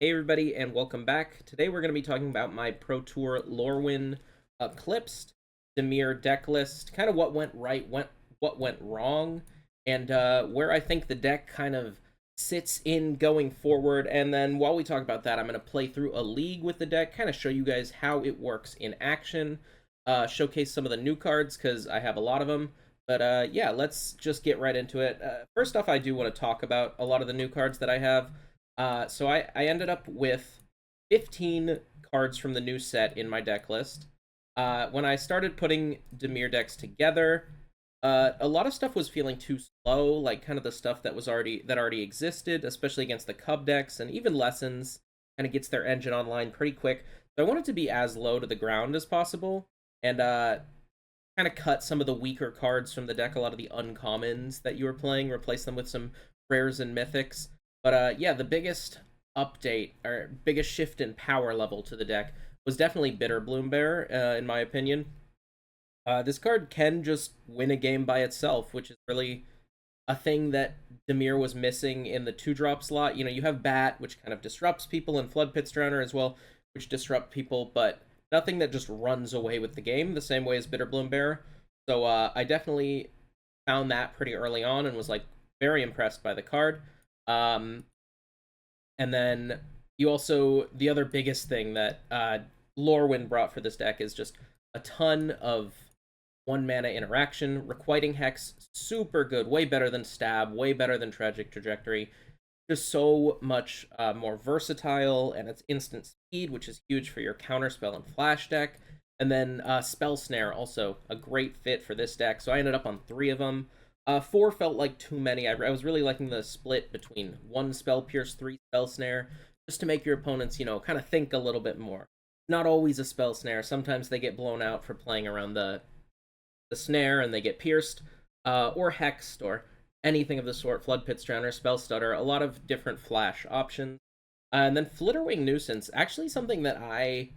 Hey everybody, and welcome back. Today we're going to be talking about my Pro Tour Lorwyn Eclipsed Dimir deck list, kind of what went right, what went wrong, and where I think the deck kind of sits in going forward. And then while we talk about that, I'm going to play through a league with the deck, kind of show you guys how it works in action, showcase some of the new cards because I have a lot of them. But yeah, let's just get right into it. First off, I do want to talk about a lot of the new cards that I have. So I ended up with 15 cards from the new set in my deck list. When I started putting Dimir decks together, a lot of stuff was feeling too slow, like kind of the stuff that already existed, especially against the Cub decks, and even Lessons kind of gets their engine online pretty quick. So I wanted to be as low to the ground as possible, and kind of cut some of the weaker cards from the deck, a lot of the uncommons that you were playing, replace them with some rares and mythics. But yeah, the biggest update or biggest shift in power level to the deck was definitely Bitter Bloombear, in my opinion. This card can just win a game by itself, which is really a thing that Dimir was missing in the 2-drop slot. You know, you have Bat, which kind of disrupts people, and Flood Pit Drowner as well, which disrupt people, but nothing that just runs away with the game the same way as Bitter Bloombear. So I definitely found that pretty early on and was like very impressed by the card. Um, and then you also, the other biggest thing that Lorwyn brought for this deck is just a ton of 1 mana interaction. Requiting Hex, super good, way better than Stab, way better than Tragic Trajectory. Just so much more versatile, and it's instant speed, which is huge for your Counterspell and Flash deck. And then Spell Snare, also a great fit for this deck. So I ended up on 3 of them. 4 felt like too many. I was really liking the split between 1 Spell Pierce, 3 Spell Snare, just to make your opponents, you know, kind of think a little bit more. Not always a Spell Snare. Sometimes they get blown out for playing around the snare and they get pierced, or hexed, or anything of the sort. Flood Pit Drowner, Spell Stutter, a lot of different flash options. And then Flitterwing Nuisance, actually something that I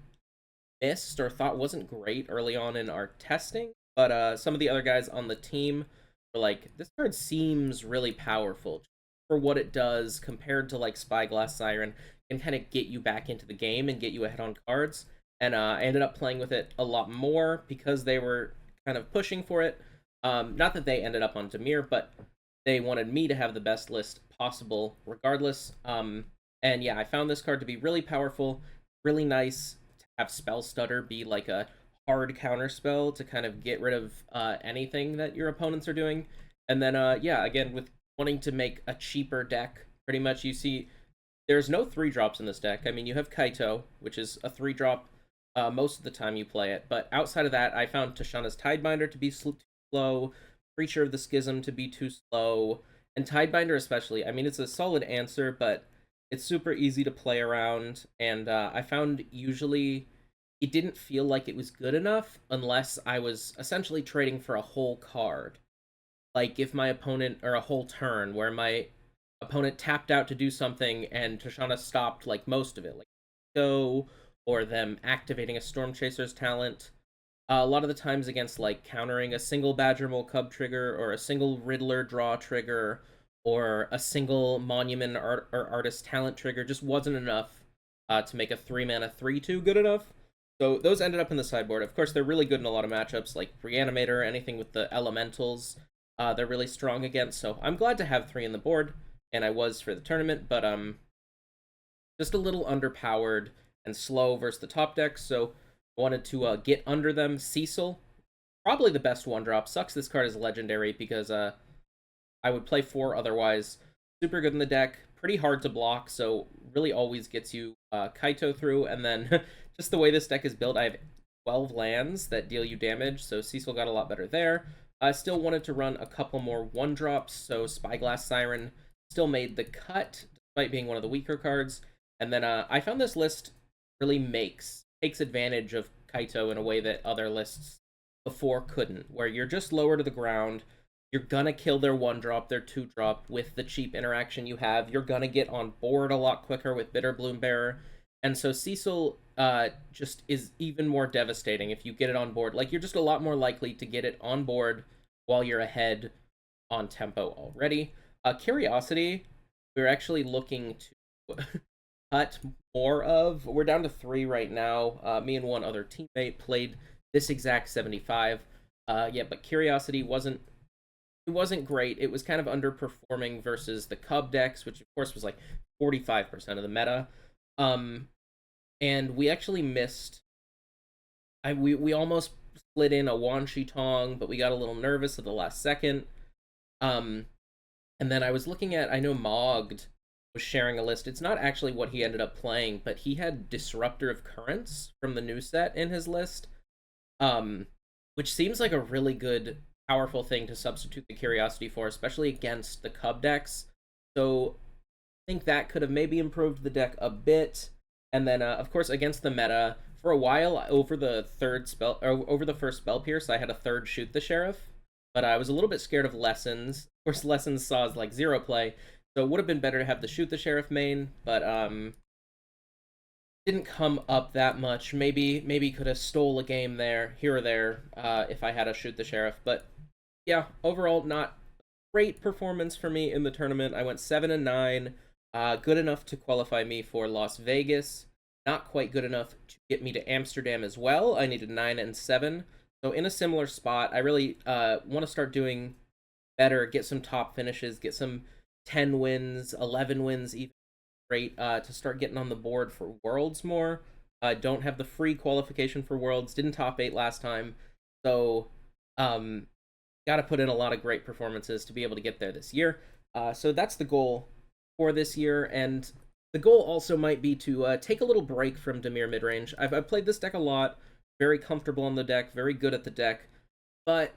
missed or thought wasn't great early on in our testing, but some of the other guys on the team were like, this card seems really powerful for what it does compared to like Spyglass Siren, and kind of get you back into the game and get you ahead on cards. And I ended up playing with it a lot more because they were kind of pushing for it. Not that they ended up on Dimir, but they wanted me to have the best list possible regardless. And yeah, I found this card to be really powerful, really nice to have Spell Stutter be like a hard counter spell to kind of get rid of anything that your opponents are doing. And then yeah, again, with wanting to make a cheaper deck, pretty much you see there's no 3-drops in this deck. I mean, you have Kaito, which is a 3-drop most of the time you play it, but outside of that, I found Tashana's Tidebinder to be too slow, Creature of the Schism to be too slow, and Tidebinder especially. I mean, it's a solid answer, but it's super easy to play around, and I found usually it didn't feel like it was good enough unless I was essentially trading for a whole card. Like if my opponent, or a whole turn where my opponent tapped out to do something and Tashana stopped like most of it, like go, or them activating a Storm Chaser's talent. A lot of the times against like countering a single Badger Mole Cub trigger, or a single Riddler draw trigger, or a single Monument or Artist talent trigger just wasn't enough to make a 3-mana 3/2 good enough. So those ended up in the sideboard. Of course, they're really good in a lot of matchups, like Rreanimator, anything with the elementals. They're really strong against. So I'm glad to have 3 in the board, and I was for the tournament, but just a little underpowered and slow versus the top decks. So I wanted to get under them. Cecil, probably the best 1-drop. Sucks this card is legendary because I would play 4 otherwise. Super good in the deck, pretty hard to block, so really always gets you Kaito through. And then just the way this deck is built, I have 12 lands that deal you damage, so Cecil got a lot better there. I still wanted to run a couple more 1-drops, so Spyglass Siren still made the cut, despite being one of the weaker cards. And then I found this list really takes advantage of Kaito in a way that other lists before couldn't, where you're just lower to the ground, you're gonna kill their 1-drop, their 2-drop with the cheap interaction you have, you're gonna get on board a lot quicker with Bitter Bloombearer, and so Cecil just is even more devastating if you get it on board. Like, you're just a lot more likely to get it on board while you're ahead on tempo already. Curiosity, we're actually looking to cut more of. We're down to 3 right now. Me and one other teammate played this exact 75. Yeah, but Curiosity wasn't great. It was kind of underperforming versus the Cub decks, which of course was like 45% of the meta. Um, and we actually missed. We almost slid in a Wan Shi Tong, but we got a little nervous at the last second. Um, and then I was looking at, I know Mogged was sharing a list. It's not actually what he ended up playing, but he had Disruptor of Currents from the new set in his list, um, which seems like a really good, powerful thing to substitute the Curiosity for, especially against the Cub decks. So I think that could have maybe improved the deck a bit. And then, of course, against the meta, for a while over the third spell, or over the first spell pierce, I had a third Shoot the Sheriff, but I was a little bit scared of Lessons. Of course, Lessons saw as like 0 play, so it would have been better to have the Shoot the Sheriff main, but didn't come up that much. Maybe could have stole a game there, here or there, if I had a Shoot the Sheriff. But yeah, overall, not great performance for me in the tournament. I went 7-9, good enough to qualify me for Las Vegas. Not quite good enough to get me to Amsterdam as well. I needed 9-7. So in a similar spot, I really want to start doing better, get some top finishes, get some 10 wins, 11 wins, even great, to start getting on the board for Worlds more. I don't have the free qualification for Worlds, didn't top 8 last time, so got to put in a lot of great performances to be able to get there this year. So that's the goal for this year, and the goal also might be to take a little break from Dimir Midrange. I've played this deck a lot, very comfortable on the deck, very good at the deck, but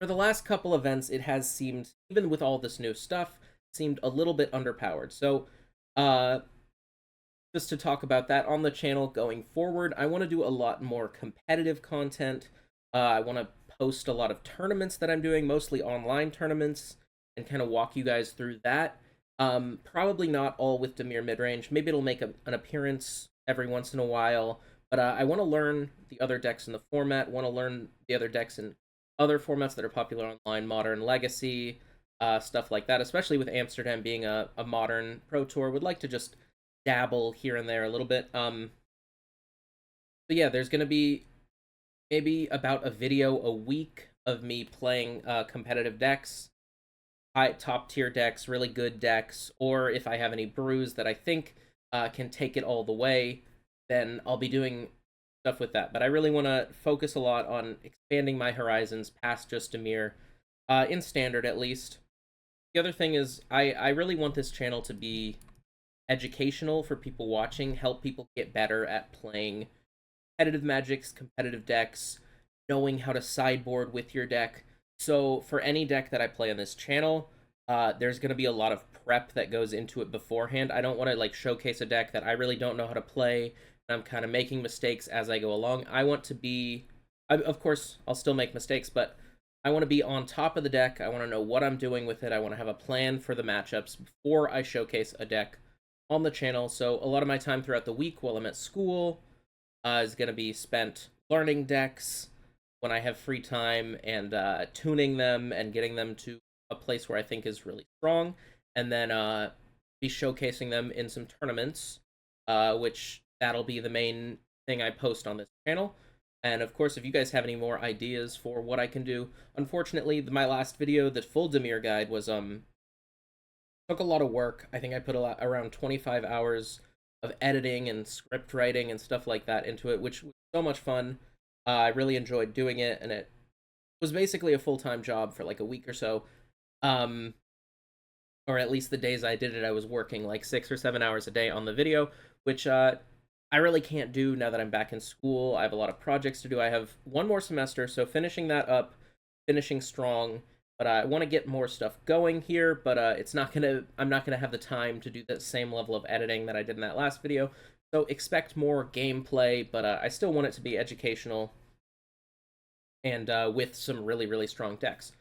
for the last couple events, it has seemed, even with all this new stuff, seemed a little bit underpowered. So, just to talk about that on the channel going forward, I want to do a lot more competitive content. I want to post a lot of tournaments that I'm doing, mostly online tournaments, and kind of walk you guys through that. Probably not all with Dimir Midrange. Maybe it'll make an appearance every once in a while. But I want to learn the other decks in the format, want to learn the other decks in other formats that are popular online, Modern, Legacy, stuff like that, especially with Amsterdam being a Modern Pro Tour. Would like to just dabble here and there a little bit. But yeah, there's going to be maybe about a video a week of me playing competitive decks, high top tier decks, really good decks, or if I have any brews that I think can take it all the way, then I'll be doing stuff with that. But I really want to focus a lot on expanding my horizons past just Dimir, in Standard at least. The other thing is I really want this channel to be educational for people watching, help people get better at playing competitive magics, competitive decks, knowing how to sideboard with your deck. So for any deck that I play on this channel, there's going to be a lot of prep that goes into it beforehand. I don't want to like showcase a deck that I really don't know how to play, and I'm kind of making mistakes as I go along. I want to be, of course, I'll still make mistakes, but I want to be on top of the deck. I want to know what I'm doing with it. I want to have a plan for the matchups before I showcase a deck on the channel. So a lot of my time throughout the week while I'm at school is going to be spent learning decks when I have free time, and tuning them and getting them to a place where I think is really strong, and then be showcasing them in some tournaments, which that'll be the main thing I post on this channel. And of course, if you guys have any more ideas for what I can do, unfortunately, my last video, the full Dimir guide, was took a lot of work. I think I put around 25 hours of editing and script writing and stuff like that into it, which was so much fun. I really enjoyed doing it, and it was basically a full-time job for like a week or so. Or at least the days I did it, I was working like 6 or 7 hours a day on the video, which I really can't do now that I'm back in school. I have a lot of projects to do. I have one more semester, so finishing that up, finishing strong. But I want to get more stuff going here, but I'm not gonna have the time to do that same level of editing that I did in that last video. So expect more gameplay, but I still want it to be educational and with some really, really strong decks.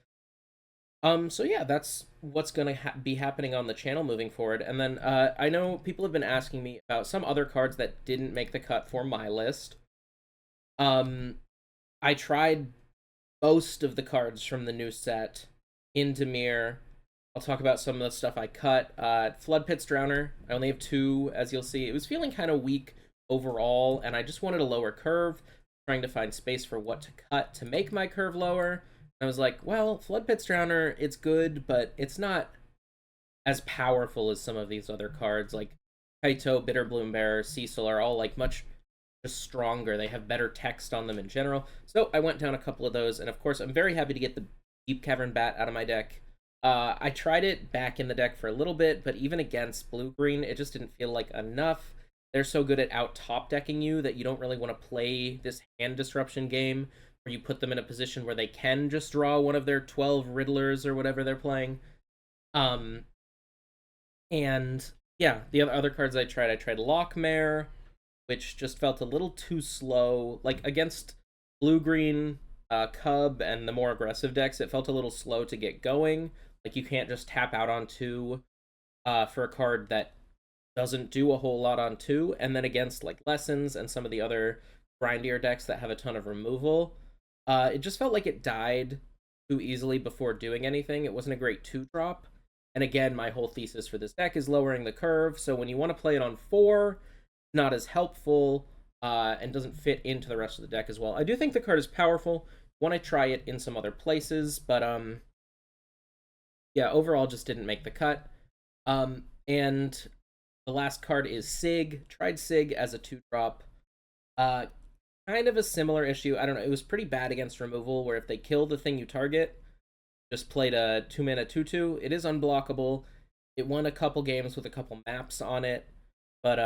So yeah, that's what's gonna be happening on the channel moving forward. And then I know people have been asking me about some other cards that didn't make the cut for my list. I tried most of the cards from the new set in Dimir. I'll talk about some of the stuff I cut. Flood Pits Drowner, I only have two, as you'll see. It was feeling kind of weak overall, and I just wanted a lower curve, trying to find space for what to cut to make my curve lower. I was like, well, Flood Pits Drowner, it's good, but it's not as powerful as some of these other cards. Like Kaito, Bitter Bloombearer, Cecil are all like much just stronger. They have better text on them in general. So I went down a couple of those, and of course, I'm very happy to get the Deep Cavern Bat out of my deck. I tried it back in the deck for a little bit, but even against blue-green, it just didn't feel like enough. They're so good at out-top decking you that you don't really want to play this hand disruption game where you put them in a position where they can just draw one of their 12 Riddlers or whatever they're playing. Um, and yeah, the other cards I tried Lockmare, which just felt a little too slow. Like against blue-green, Cub, and the more aggressive decks, it felt a little slow to get going. Like you can't just tap out on two for a card that doesn't do a whole lot on two. And then against like Lessons and some of the other grindier decks that have a ton of removal, it just felt like it died too easily before doing anything. It wasn't a great 2-drop. And again, my whole thesis for this deck is lowering the curve. So when you want to play it on 4, not as helpful, and doesn't fit into the rest of the deck as well. I do think the card is powerful. Want to try it in some other places, but yeah, overall just didn't make the cut. And the last card is Sig. Tried Sig as a 2-drop. Kind of a similar issue. I don't know. It was pretty bad against removal, where if they kill the thing you target, just played a 2-mana 2/2. It is unblockable. It won a couple games with a couple maps on it, but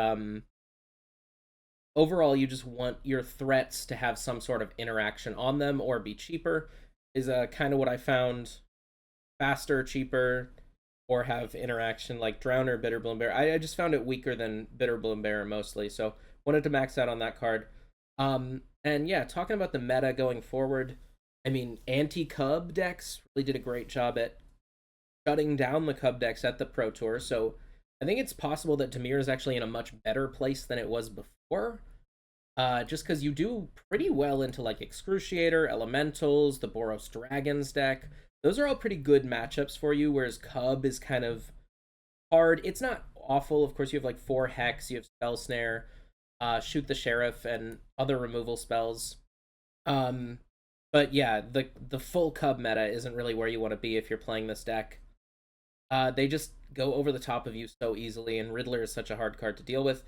overall, you just want your threats to have some sort of interaction on them or be cheaper, is kind of what I found. Faster, cheaper, or have interaction like Drowner, Bitter Bloombearer. I just found it weaker than Bitter Bloombearer mostly, so wanted to max out on that card. And yeah, talking about the meta going forward, I mean, anti-Cub decks really did a great job at shutting down the Cub decks at the Pro Tour, so I think it's possible that Dimir is actually in a much better place than it was before. Just because you do pretty well into like Excruciator, Elementals, the Boros Dragons deck. Those are all pretty good matchups for you, whereas Cub is kind of hard. It's not awful. Of course, you have like 4 Hex, you have Spell Snare, Shoot the Sheriff, and other removal spells. But yeah, the full Cub meta isn't really where you want to be if you're playing this deck. They just go over the top of you so easily, and Riddler is such a hard card to deal with.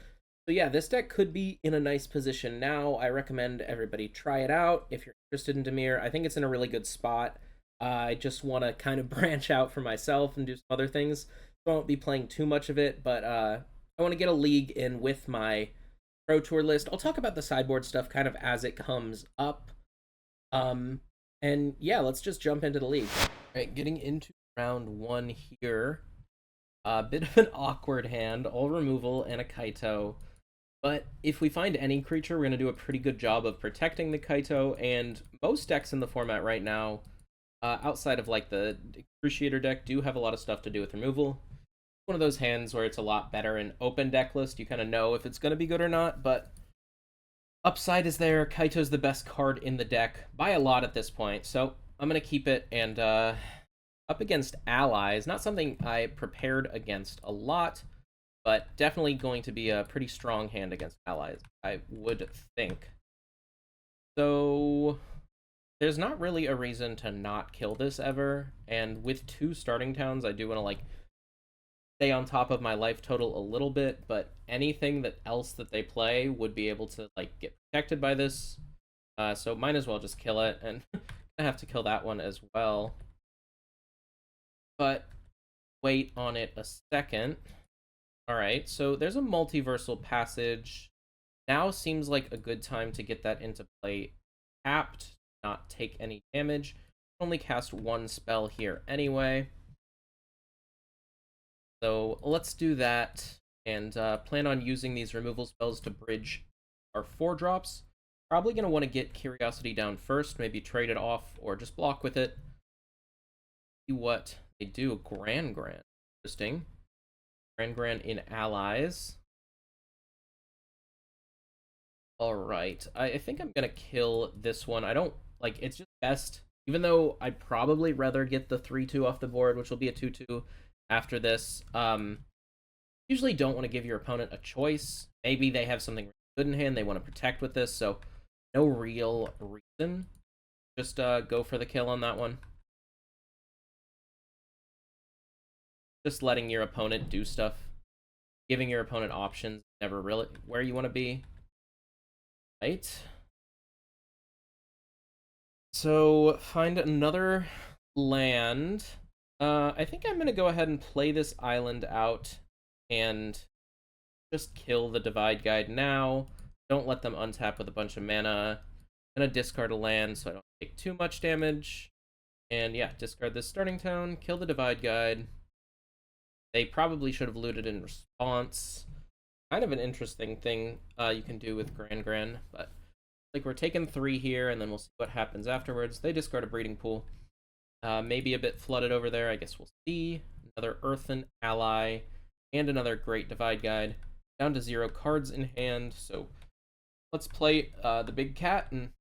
So yeah, this deck could be in a nice position now. I recommend everybody try it out if you're interested in Dimir. I think it's in a really good spot. I just want to kind of branch out for myself and do some other things. So I won't be playing too much of it, but I want to get a league in with my Pro Tour list. I'll talk about the sideboard stuff kind of as it comes up. And yeah, let's just jump into the league. All right, getting into round 1 here. A bit of an awkward hand, all removal and a Kaito. But if we find any creature, we're going to do a pretty good job of protecting the Kaito, and most decks in the format right now, outside of like the Cruciator deck, do have a lot of stuff to do with removal. One of those hands where it's a lot better in open deck list. You kind of know if it's going to be good or not, but upside is there. Kaito's the best card in the deck by a lot at this point, so I'm going to keep it. And up against allies, not something I prepared against a lot, but definitely going to be a pretty strong hand against allies, I would think. So there's not really a reason to not kill this ever, and with 2 starting towns, I do want to like stay on top of my life total a little bit, but anything that else that they play would be able to like get protected by this. So might as well just kill it, and I have to kill that one as well. But wait on it a second. Alright, so there's a multiversal passage. Now seems like a good time to get that into play tapped, not take any damage. Only cast 1 spell here anyway. So let's do that, and plan on using these removal spells to bridge our 4 drops. Probably going to want to get Curiosity down first, maybe trade it off, or just block with it. See what they do. Grand. Interesting. Grand in allies. Alright, I think I'm gonna kill this one. I don't, like, it's just best Even though I'd probably rather get the 3-2 off the board, which will be a 2-2 after this. Usually don't want to give your opponent a choice. Maybe they have something really good in hand they want to protect with this, so no real reason. Just go for the kill on that one. Just letting your opponent do stuff. Giving your opponent options, never really where you want to be. Right? So, find another land. I think I'm going to go ahead and play this island out and just kill the Divide Guide now. Don't let them untap with a bunch of mana. I'm going to discard a land so I don't take too much damage. And yeah, discard this starting tone, kill the Divide Guide. They probably should have looted in response. Kind of an interesting thing you can do with Gran, but like we're taking 3 here, and then we'll see what happens afterwards. They discard a Breeding Pool. Maybe a bit flooded over there, I guess we'll see. Another Earthen Ally, and another Great Divide Guide. Down to 0 cards in hand, so let's play the big cat and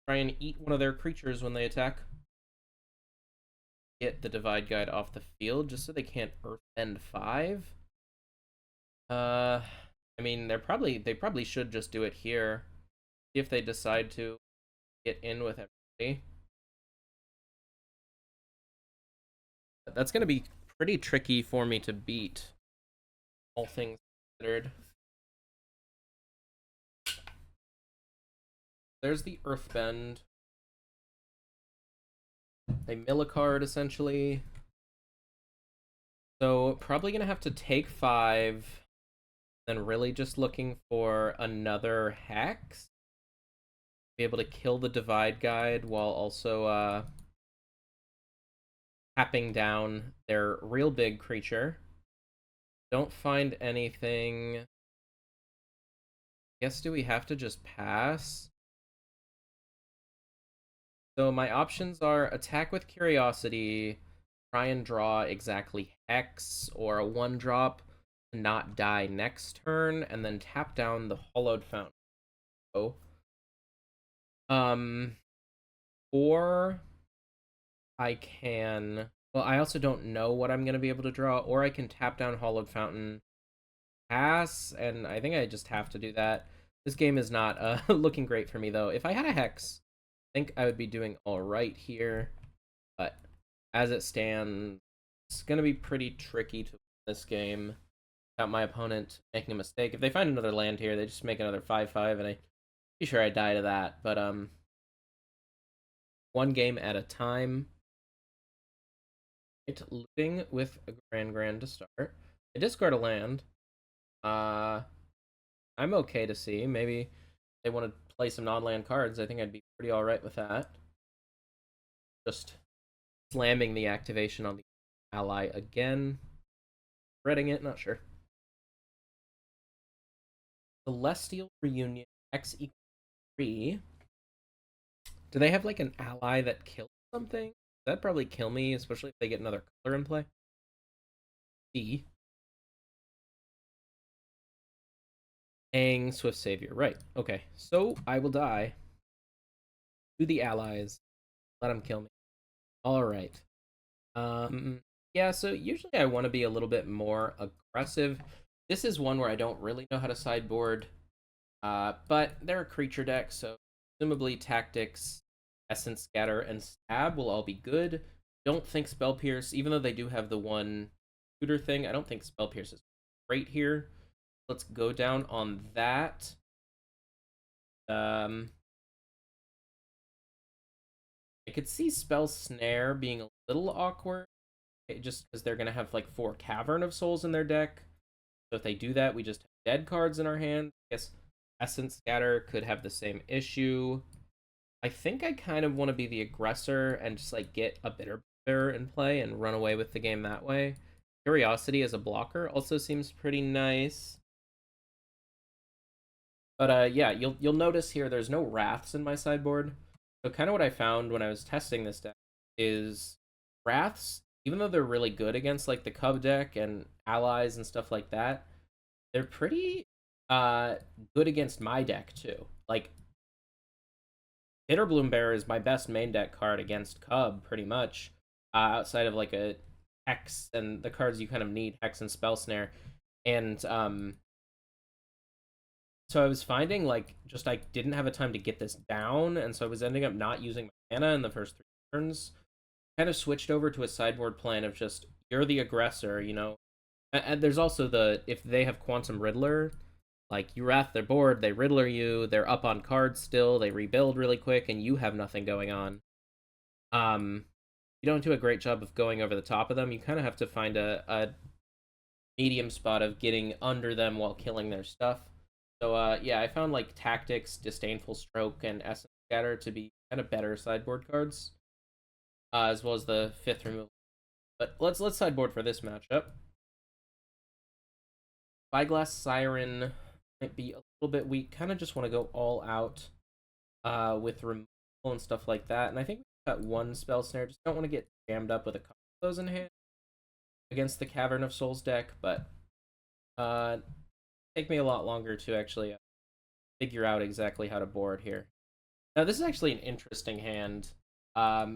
try and eat one of their creatures when they attack. Get the Divide Guide off the field just so they can't Earthbend 5. I mean, they probably should just do it here. See if they decide to get in with everybody. That's going to be pretty tricky for me to beat, all things considered. There's the Earthbend. They mill a card, essentially. So, probably going to have to take 5. Then really just looking for another Hex. Be able to kill the Divide Guide while also tapping down their real big creature. Don't find anything. Guess do we have to just pass? So my options are attack with Curiosity, try and draw exactly Hex, or a 1-drop, not die next turn, and then tap down the Hollowed Fountain. Oh. Or I can... Well, I also don't know what I'm going to be able to draw, or I can tap down Hollowed Fountain, pass, and I think I just have to do that. This game is not looking great for me, though. If I had a Hex, I think I would be doing alright here, but as it stands, it's going to be pretty tricky to win this game without my opponent making a mistake. If they find another land here, they just make another 5/5, and I'm pretty sure I die to that, but one game at a time. It's looting with a Gran to start. I discard a land. I'm okay to see. Maybe they want to play some non-land cards. I think I'd be pretty alright with that. Just slamming the activation on the ally again. Reading it, not sure. Celestial Reunion X equals 3. Do they have like an ally that kills something? That'd probably kill me, especially if they get another color in play. D. Aang, Swift Savior. Right. Okay. So I will die to the allies. Let them kill me. Alright. Yeah, so usually I want to be a little bit more aggressive. This is one where I don't really know how to sideboard. But they're a creature deck, so presumably Tactics, Essence Scatter, and Stab will all be good. Don't think Spell Pierce, even though they do have the one tutor thing, I don't think Spell Pierce is great here. Let's go down on that. I could see Spell Snare being a little awkward, just because they're going to have like 4 Cavern of Souls in their deck. So if they do that, we just have dead cards in our hand. I guess Essence Scatter could have the same issue. I think I kind of want to be the aggressor and just like get a bitter in play and run away with the game that way. Curiosity as a blocker also seems pretty nice. But yeah, you'll notice here there's no Wraths in my sideboard. So kind of what I found when I was testing this deck is Wraths, even though they're really good against like the Cub deck and allies and stuff like that, they're pretty good against my deck too. Like Bitterbloom Bear is my best main deck card against Cub, pretty much. Outside of like a Hex and the cards you kind of need, Hex and Spell Snare. And so I was finding like just I didn't have a time to get this down, and so I was ending up not using my mana in the first 3 turns. Kind of switched over to a sideboard plan of just you're the aggressor, you know. And there's also the if they have Quantum Riddler, like you wrath their board, they Riddler you, they're up on cards still, they rebuild really quick, and you have nothing going on. You don't do a great job of going over the top of them. You kind of have to find a medium spot of getting under them while killing their stuff. So yeah, I found like Tactics, Disdainful Stroke, and Essence Scatter to be kind of better sideboard cards, as well as the fifth removal. But let's sideboard for this matchup. Spyglass Siren might be a little bit weak. Kind of just want to go all out with removal and stuff like that. And I think we've got one Spell Snare. Just don't want to get jammed up with a couple of those in hand against the Cavern of Souls deck. But take me a lot longer to actually figure out exactly how to board here. Now this is actually an interesting hand. I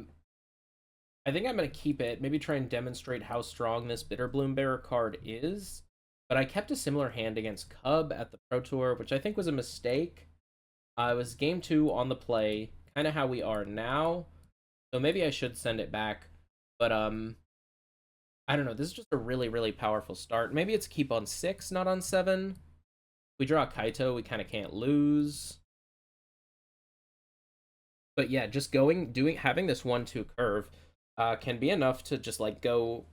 think I'm going to keep it. Maybe try and demonstrate how strong this Bitterbloom Bearer card is. But I kept a similar hand against Cub at the Pro Tour, which I think was a mistake. It was game 2 on the play, kind of how we are now. So maybe I should send it back. But I don't know. This is just a really, really powerful start. Maybe it's keep on 6, not on 7. We draw Kaito, we kind of can't lose. But yeah, just having this 1-2 curve can be enough to just like go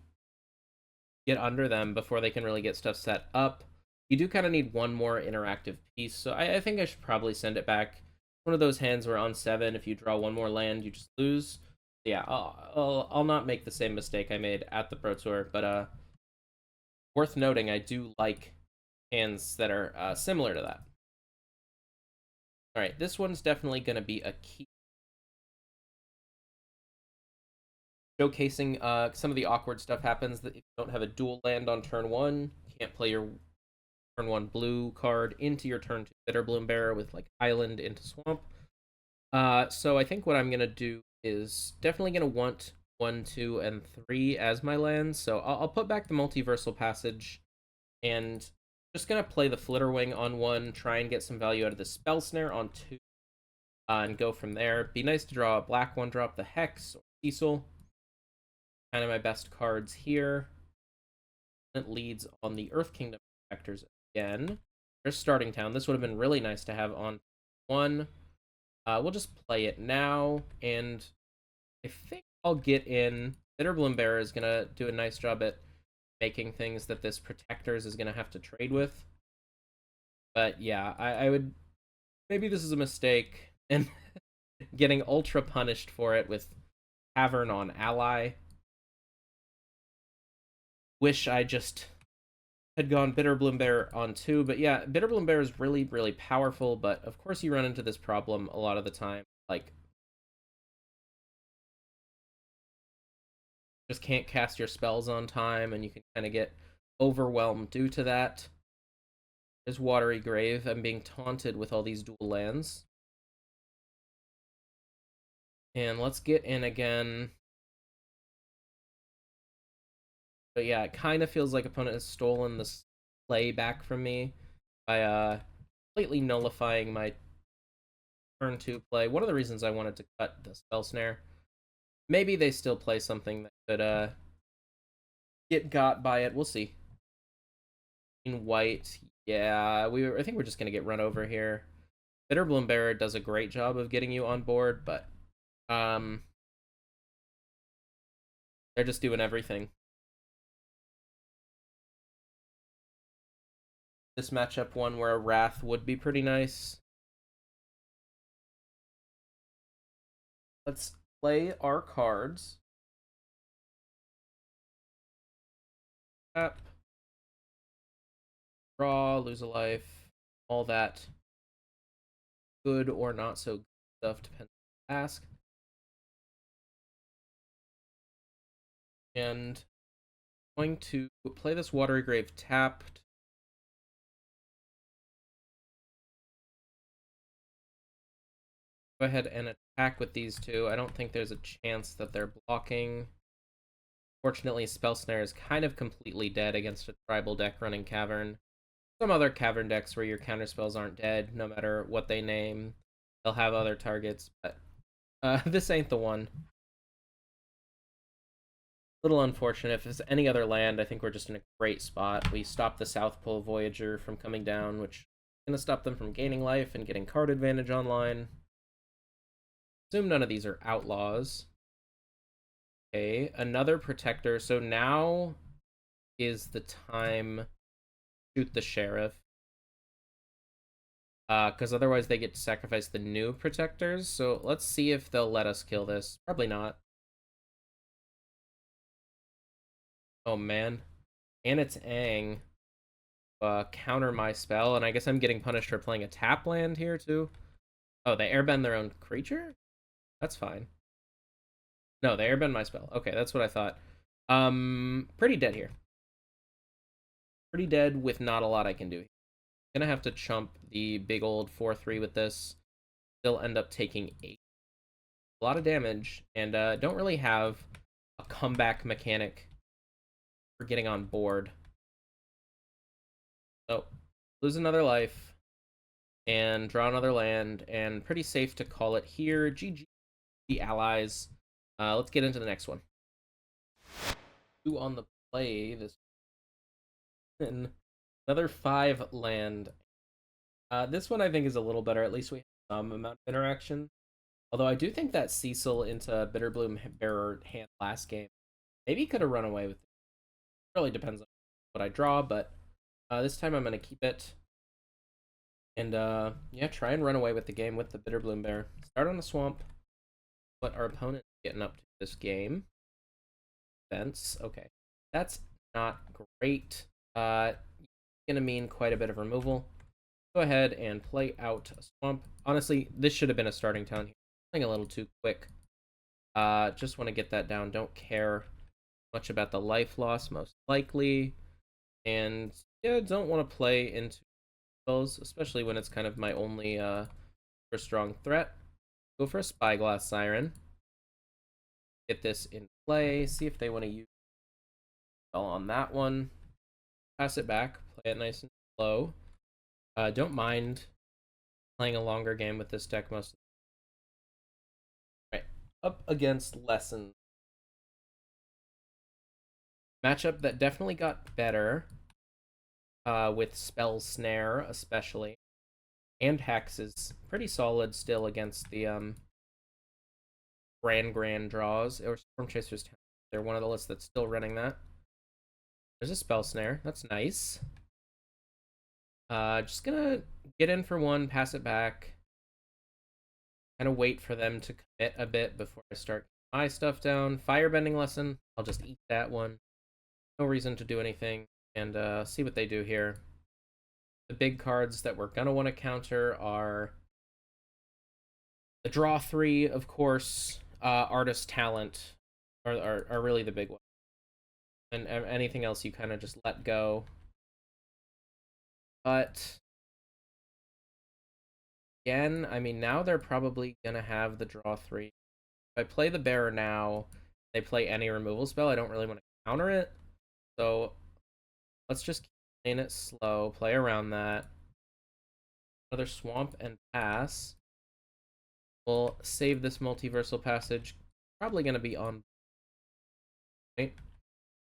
get under them before they can really get stuff set up. You do kind of need one more interactive piece, so I think I should probably send it back. One of those hands where on 7, if you draw one more land, you just lose. Yeah, I'll not make the same mistake I made at the Pro Tour, but worth noting, I do like hands that are similar to that. All right, this one's definitely going to be a key. Showcasing some of the awkward stuff happens that if you don't have a dual land on turn 1, you can't play your turn 1 blue card into your turn 2 Bitterbloom Bearer with like Island into Swamp. So I think what I'm gonna do is definitely gonna want 1, 2, and 3 as my lands. So I'll put back the Multiversal Passage and just gonna play the Flitterwing on 1, try and get some value out of the Spell Snare on 2, and go from there. Be nice to draw a black 1-drop, the Hex or Cecil. Kind of my best cards here. It leads on the Earth Kingdom Protectors again. There's Starting Town. This would have been really nice to have on 1. We'll just play it now, and I think I'll get in. Bitterbloom Bearer is going to do a nice job at making things that this Protectors is going to have to trade with. But yeah, I would... Maybe this is a mistake, and getting ultra punished for it with Cavern on Ally. Wish I just had gone Bitterbloom Bear on 2, but yeah, Bitterbloom Bear is really, really powerful, but of course you run into this problem a lot of the time, like, just can't cast your spells on time, and you can kind of get overwhelmed due to that. There's Watery Grave. I'm being taunted with all these dual lands. And let's get in again. But yeah, it kind of feels like opponent has stolen this play back from me by completely nullifying my turn 2 play. One of the reasons I wanted to cut the Spell Snare. Maybe they still play something that could get got by it. We'll see. In white, yeah, I think we're just gonna get run over here. Bitterbloom Bearer does a great job of getting you on board, but they're just doing everything. This matchup one where a Wrath would be pretty nice. Let's play our cards. Tap. Draw, lose a life, all that good or not so good stuff, depends on the task. And I'm going to play this Watery Grave tapped. Go ahead and attack with these two. I don't think there's a chance that they're blocking. Fortunately, Spell Snare is kind of completely dead against a tribal deck running Cavern. Some other Cavern decks where your counterspells aren't dead, no matter what they name. They'll have other targets, but this ain't the one. Little unfortunate. If it's any other land, I think we're just in a great spot. We stopped the South Pole Voyager from coming down, which is going to stop them from gaining life and getting card advantage online. Assume none of these are outlaws. Okay, another protector. So now is the time to shoot the sheriff. Because otherwise they get to sacrifice the new protectors. So let's see if they'll let us kill this. Probably not. Oh, man. And it's Aang. Counter my spell, and I guess I'm getting punished for playing a tap land here, too. Oh, they airbend their own creature? That's fine. No, they airbend my spell. Okay, that's what I thought. Pretty dead here. Pretty dead with not a lot I can do. Gonna have to chump the big old 4/3 with this. Still end up taking 8. A lot of damage, and don't really have a comeback mechanic for getting on board. So, lose another life, and draw another land, and pretty safe to call it here. GG, allies. Let's get into the next one. 2 on the play this. And another 5 land. This one I think is a little better. At least we have some amount of interaction. Although I do think that Cecil into Bitterbloom Bearer hand last game maybe could have run away with it. Really depends on what I draw, but this time I'm going to keep it. And yeah, try and run away with the game with the Bitterbloom Bear. Start on the swamp. What our opponent is getting up to this game. Fence. Okay. That's not great. Gonna mean quite a bit of removal. Go ahead and play out a swamp. Honestly, this should have been a starting town here. Playing a little too quick. Just want to get that down. Don't care much about the life loss, most likely. And yeah, don't want to play into spells, especially when it's kind of my only for strong threat. Go for a Spyglass Siren. Get this in play. See if they want to use spell on that one. Pass it back. Play it nice and slow. Don't mind playing a longer game with this deck most of the time. Right. Up against Lesson. Matchup that definitely got better. With Spell Snare, especially. And Hex is pretty solid still against the Grand draws. Or Storm Chasers. They're one of the lists that's still running that. There's a Spell Snare. That's nice. Just gonna get in for one, pass it back. Kind of wait for them to commit a bit before I start my stuff down. Firebending Lesson. I'll just eat that one. No reason to do anything. And see what they do here. The big cards that we're gonna want to counter are the draw 3, of course. Artist Talent are really the big one. And anything else you kind of just let go. But again, I mean, now they're probably gonna have the draw 3. If I play the Bearer now, they play any removal spell. I don't really want to counter it. So let's just keep playing it slow, play around that. Another Swamp and pass. We'll save this Multiversal Passage. Probably gonna be on point.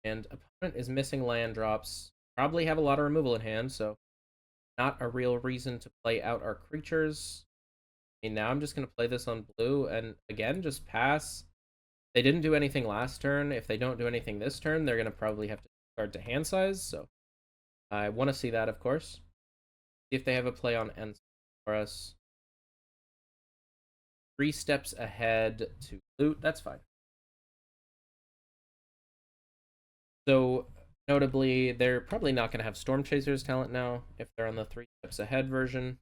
And opponent is missing land drops. Probably have a lot of removal in hand, so not a real reason to play out our creatures. I mean, now I'm just going to play this on blue, and again, just pass. They didn't do anything last turn. If they don't do anything this turn, they're going to probably have to discard to hand size, so I want to see that, of course. See if they have a play on end for us. 3 steps ahead to loot. That's fine. So notably, they're probably not going to have Storm Chasers talent now if they're on the 3 steps ahead version.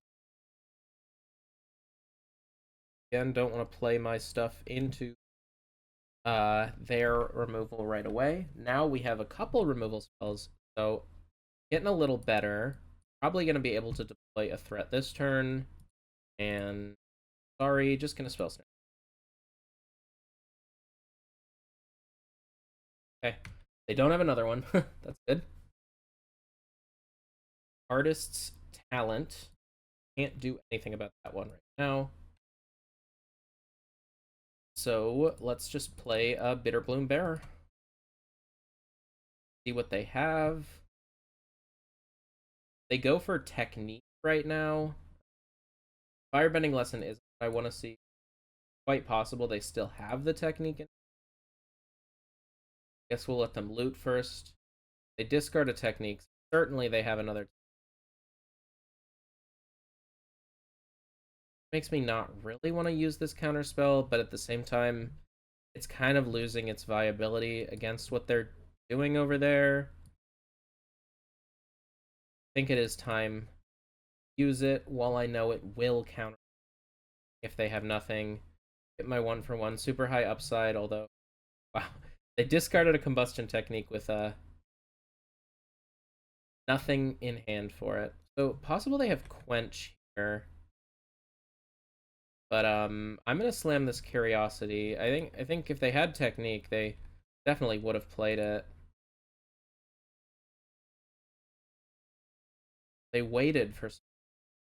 Again, don't want to play my stuff into their removal right away. Now we have a couple removal spells, so getting a little better. Probably going to be able to deploy a threat this turn, and Sorry, just gonna spell snare. Okay. They don't have another one. That's good. Artist's Talent. Can't do anything about that one right now. So let's just play a Bitterbloom Bearer. See what they have. They go for technique right now. Firebending Lesson is what I want to see. Quite possible they still have the technique. Guess we'll let them loot first. They discard a technique. Certainly they have another. Makes me not really want to use this counterspell, but at the same time, it's kind of losing its viability against what they're doing over there. I think it is time to use it while I know it will counter if they have nothing. Get my 1-for-1 super high upside, although wow. They discarded a combustion technique with nothing in hand for it. So possible they have Quench here. But I'm gonna slam this Curiosity. I think if they had technique, they definitely would have played it. They waited for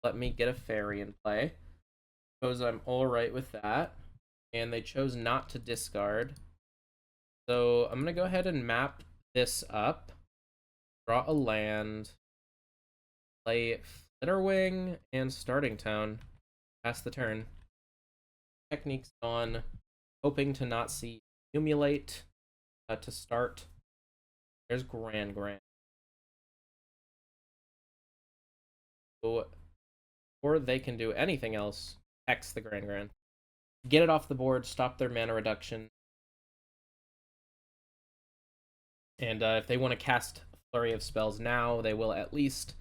let me get a fairy in play. Suppose I'm alright with that. And they chose not to discard. So I'm gonna go ahead and map this up. Draw a land. Play Flitterwing and Starting Town. Pass the turn. Technique's on. Hoping to not see Accumulate to start. There's Grand. So, or they can do anything else. X the Grand. Get it off the board, stop their mana reduction. And if they want to cast a flurry of spells now, they will at least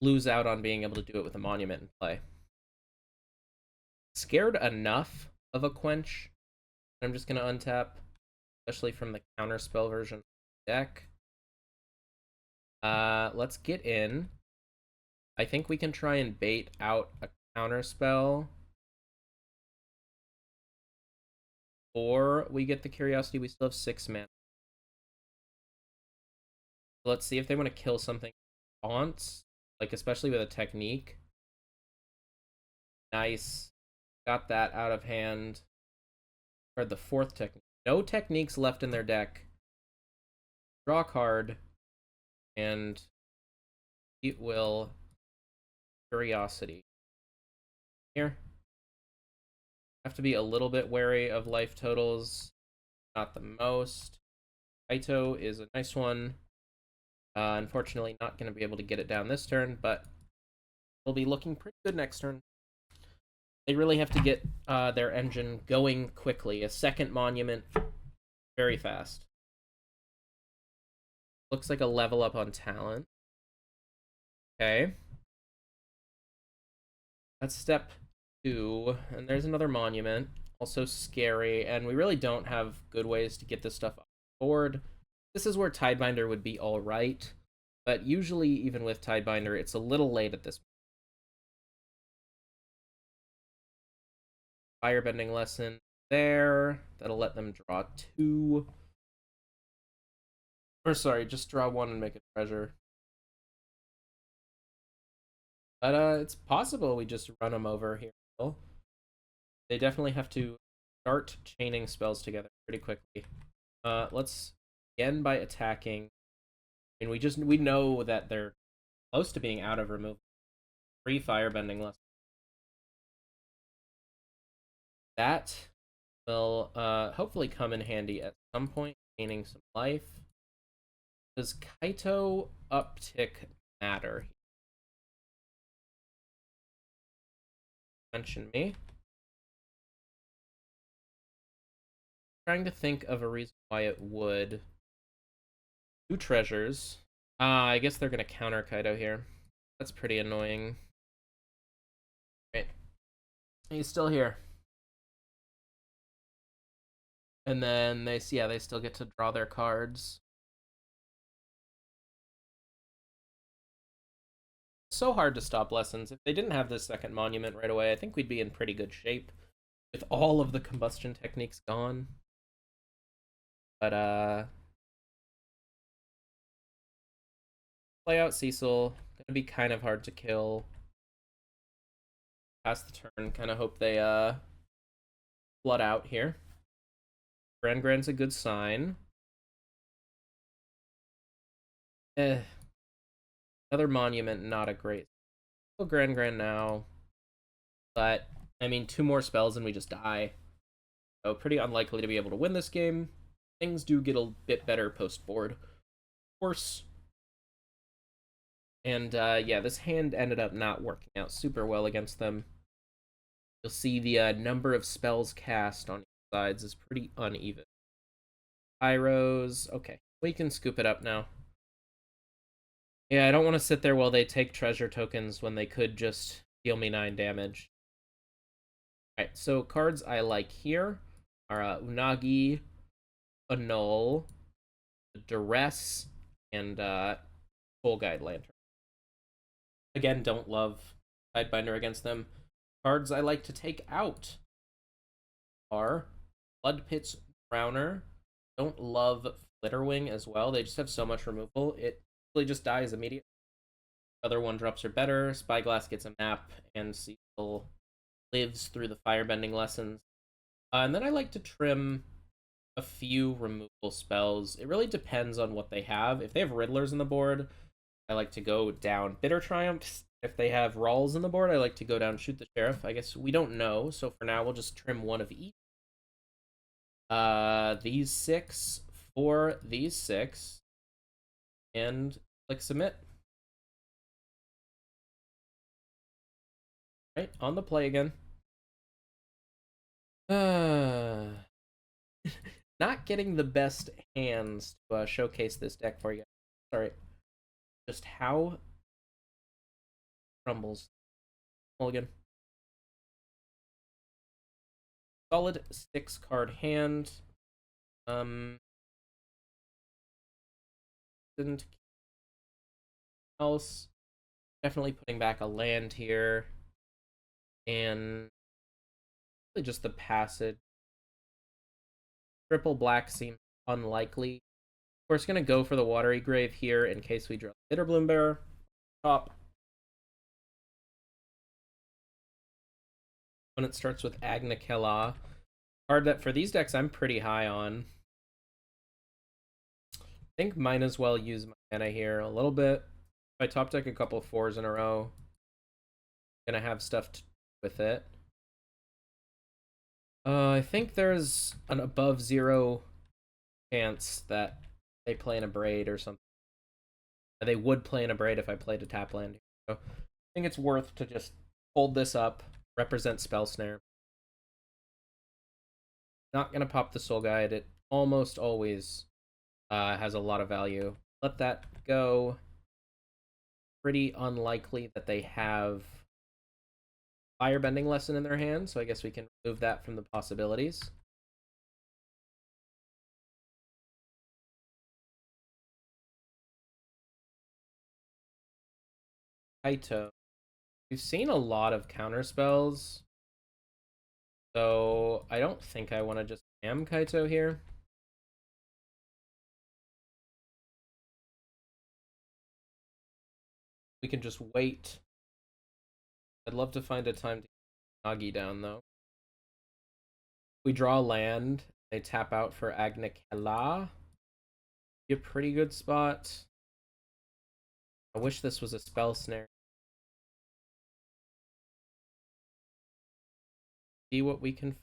lose out on being able to do it with a monument in play. Scared enough of a Quench. I'm just going to untap, especially from the counterspell version of the deck. Let's get in. I think we can try and bait out a counterspell. Or we get the Curiosity. We still have 6 mana. Let's see if they want to kill something. Taunts, like especially with a technique. Nice. Got that out of hand. Or the 4th technique. No techniques left in their deck. Draw a card. And it will Curiosity. Here. Have to be a little bit wary of life totals. Not the most. Kaito is a nice one. Unfortunately, not going to be able to get it down this turn, but we'll be looking pretty good next turn. They really have to get their engine going quickly. A second monument, very fast. Looks like a level up on talent. Okay. That's step 2, and there's another monument. Also scary, and we really don't have good ways to get this stuff off the board. This is where Tidebinder would be alright, but usually, even with Tidebinder, it's a little late at this point. Firebending Lesson there. That'll let them draw 2. Or sorry, just draw 1 and make a treasure. But it's possible we just run them over here. They definitely have to start chaining spells together pretty quickly. Let's begin by attacking. I mean, we know that they're close to being out of removal. 3 Firebending Lesson. That will hopefully come in handy at some point, gaining some life. Does Kaito uptick matter? Mention me. Trying to think of a reason why it would. 2 treasures. I guess they're gonna counter Kaito here. That's pretty annoying. Right. He's still here. And then they still get to draw their cards. So hard to stop Lessons. If they didn't have this second monument right away, I think we'd be in pretty good shape. with all of the combustion techniques gone. But play out Cecil. Gonna be kind of hard to kill. Pass the turn. Kind of hope they flood out here. Grand's a good sign. Another monument, not a great. Kill Grand now. But I mean, 2 more spells and we just die. So pretty unlikely to be able to win this game. Things do get a bit better post board, of course. And yeah, this hand ended up not working out super well against them. You'll see the number of spells cast on each sides is pretty uneven. Pyros, okay, we can scoop it up now. Yeah, I don't want to sit there while they take treasure tokens when they could just deal me 9 damage. Alright, so cards I like here are Unagi, Annul, Duress, and Soul Guide Lantern. Again, don't love Sidebinder against them. Cards I like to take out are Blood Pit's Drowner. Don't love Flitterwing as well. They just have so much removal. It really just dies immediately. Other 1-drops are better. Spyglass gets a map, and Cecil lives through the firebending lessons. And then I like to trim a few removal spells. It really depends on what they have. If they have Riddlers in the board, I like to go down Bitter Triumphs. If they have Rawls in the board, I like to go down Shoot the Sheriff. I guess we don't know, so for now we'll just trim one of each. These 6 for these 6. And click submit. Right, on the play again. Not getting the best hands to showcase this deck for you. Sorry. Just how crumbles. Mulligan. Solid 6-card hand. Didn't else. Definitely putting back a land here. And really just the passage. Triple black seems unlikely. Of course, going to go for the Watery Grave here in case we draw Bitterbloom Bearer. Top. When it starts with Agna Kela. Card that for these decks I'm pretty high on. I think might as well use my mana here a little bit. If I top deck a couple 4s in a row, I'm going to have stuff with it. I think there's an above 0 chance that they play in a Braid or something. They would play in a Braid if I played a tap land. So I think it's worth to just hold this up, represent Spell Snare. Not going to pop the Soul Guide. It almost always has a lot of value. Let that go. Pretty unlikely that they have Firebending Lesson in their hand, so I guess we can remove that from the possibilities. Kaito. We've seen a lot of counter spells, so I don't think I want to just spam Kaito here. We can just wait. I'd love to find a time to get Nagi down, though. We draw land. They tap out for Agna Kela. Be a pretty good spot. I wish this was a Spell Snare. See what we can.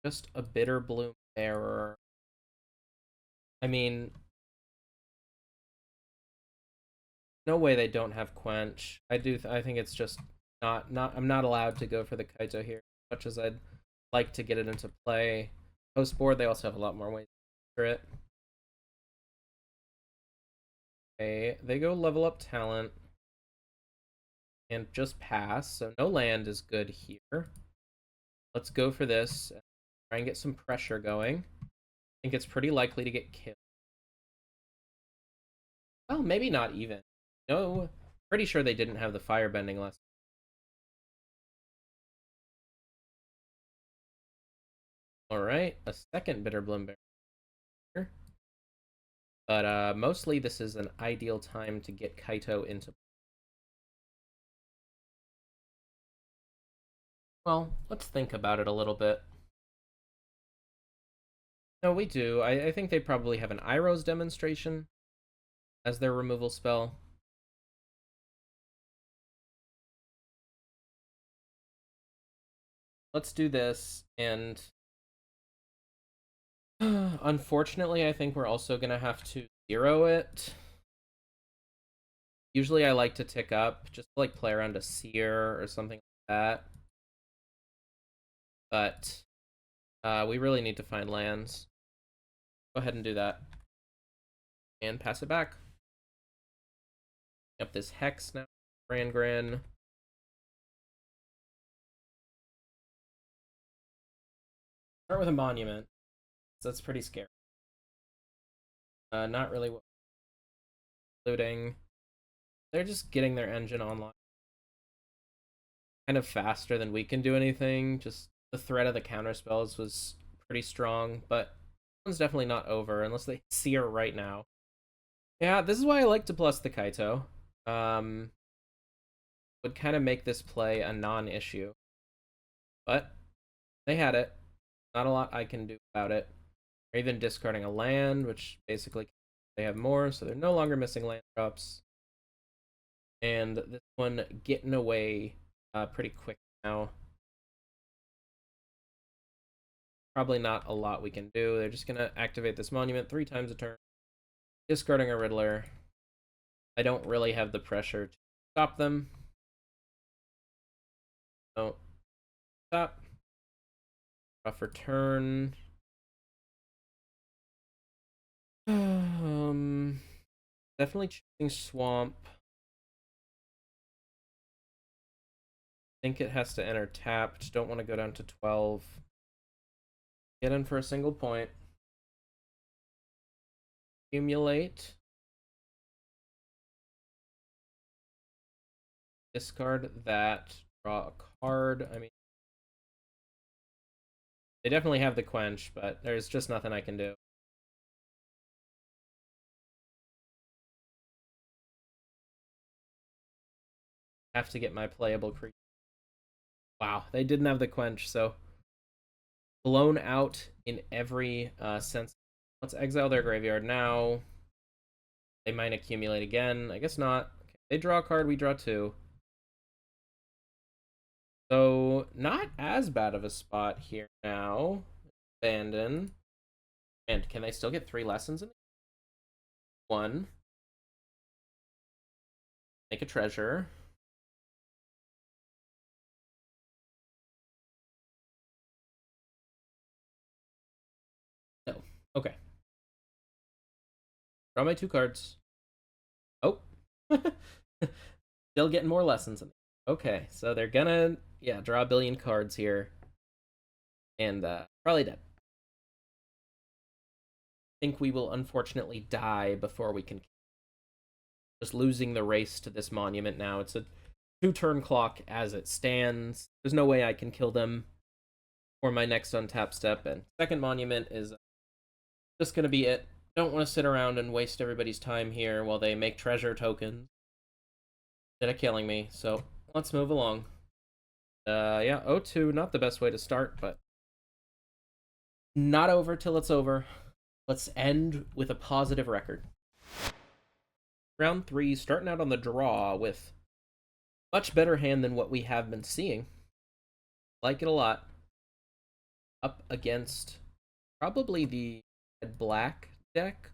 Just a Bitterbloom Bearer. I mean, no way they don't have Quench. I think it's just not. I'm not allowed to go for the Kaito here, as much as I'd like to get it into play. Post board, they also have a lot more ways for it. Okay, they go level up talent and just pass, so no land is good here. Let's go for this and try and get some pressure going. I think it's pretty likely to get killed. Well, maybe not even. No, pretty sure they didn't have the firebending lesson. Alright, a second Bitter Bloom Bear. But mostly this is an ideal time to get Kaito into... Well, let's think about it a little bit. No, we do. I think they probably have an Iroh's demonstration as their removal spell. Let's do this, and unfortunately, I think we're also gonna have to zero it. Usually I like to tick up, just to, like, play around a Seer or something like that. But we really need to find lands. Go ahead and do that. And pass it back. Up this Hex now. Gran. Start with a Monument. So that's pretty scary. Not really what including. They're just getting their engine online. Kind of faster than we can do anything. Just the threat of the counter spells was pretty strong, but one's definitely not over unless they Seer right now. Yeah, this is why I like to plus the Kaito. Would kind of make this play a non-issue. But they had it. Not a lot I can do about it. Or even discarding a land, which basically they have more, so they're no longer missing land drops. And this one getting away pretty quick now. Probably not a lot we can do. They're just going to activate this monument 3 times a turn. Discarding a Riddler. I don't really have the pressure to stop them. So, stop. Draw for turn. Definitely choosing Swamp. Think it has to enter tapped. Don't want to go down to 12. Get in for a single point. Accumulate. Discard that. Draw a card. I mean, they definitely have the Quench, but there's just nothing I can do. Have to get my playable creature. Wow, they didn't have the Quench, so blown out in every sense. Let's exile their graveyard now. They might accumulate again. I guess not. Okay. They draw a card, we draw 2. So, not as bad of a spot here now. Abandon. And can they still get 3 lessons in it? 1. Make a treasure. No. Okay. Draw my 2 cards. Oh. Still getting more lessons in it. Okay, so they're gonna, yeah, draw a billion cards here. And probably dead. Think we will unfortunately die before we can. Just losing the race to this monument now. It's a 2-turn clock as it stands. There's no way I can kill them for my next untap step. And second monument is just going to be it. Don't want to sit around and waste everybody's time here while they make treasure tokens instead of killing me. So let's move along. Yeah, 0-2, not the best way to start, but not over till it's over. Let's end with a positive record. Round 3, starting out on the draw with much better hand than what we have been seeing. Like it a lot. Up against probably the black deck.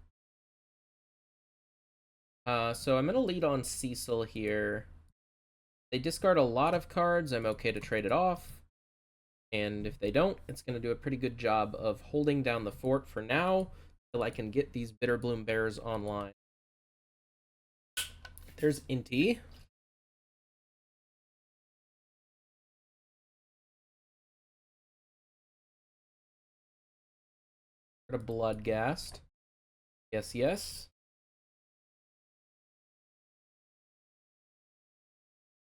So I'm going to lead on Cecil here. They discard a lot of cards. I'm okay to trade it off. And if they don't, it's going to do a pretty good job of holding down the fort for now until I can get these Bitterbloom Bears online. There's Inti. A Bloodghast. Yes, yes.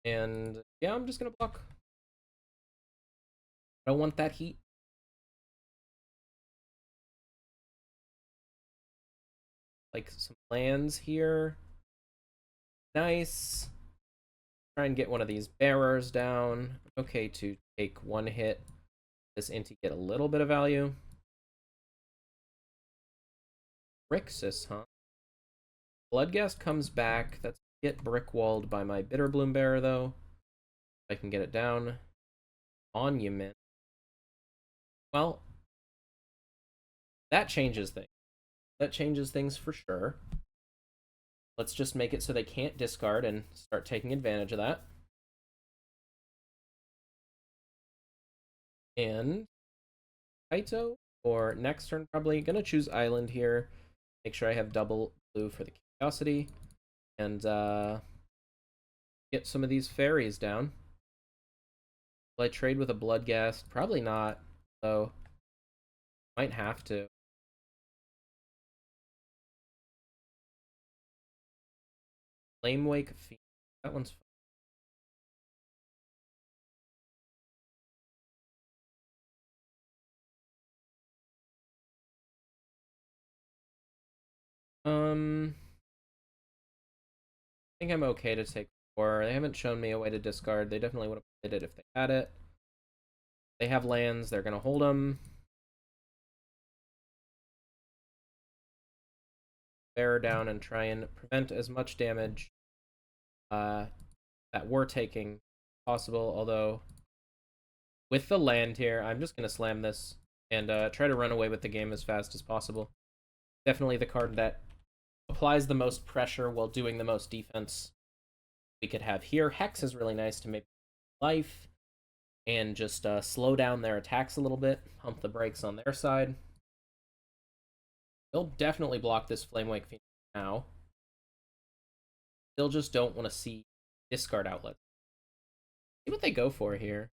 And yeah, I'm just gonna block. I don't want that heat. like some lands here. Nice. Try and get one of these bearers down. Okay, to take one hit. This Inti get a little bit of value. Grixis, huh? Bloodghast comes back. That's get brickwalled by my Bitterbloom Bearer, though. If I can get it down. Monument. Well, that changes things. That changes things for sure. Let's just make it so they can't discard and start taking advantage of that. And Kaito, or next turn probably. Gonna choose Island here. Make sure I have double blue for the Curiosity. And get some of these fairies down. Will I trade with a Bloodghast? Probably not, though. Might have to. Flamewake Phoenix. That one's fun. I think I'm okay to take 4. They haven't shown me a way to discard. They definitely would have played it if they had it. They have lands. They're going to hold them. Bear down and try and prevent as much damage that we're taking possible. Although, with the land here, I'm just going to slam this and try to run away with the game as fast as possible. Definitely the card that applies the most pressure while doing the most defense we could have here. Hex is really nice to make life and just slow down their attacks a little bit, pump the brakes on their side. They'll definitely block this Flamewake Phoenix now. They'll just don't want to see discard outlets. See what they go for here.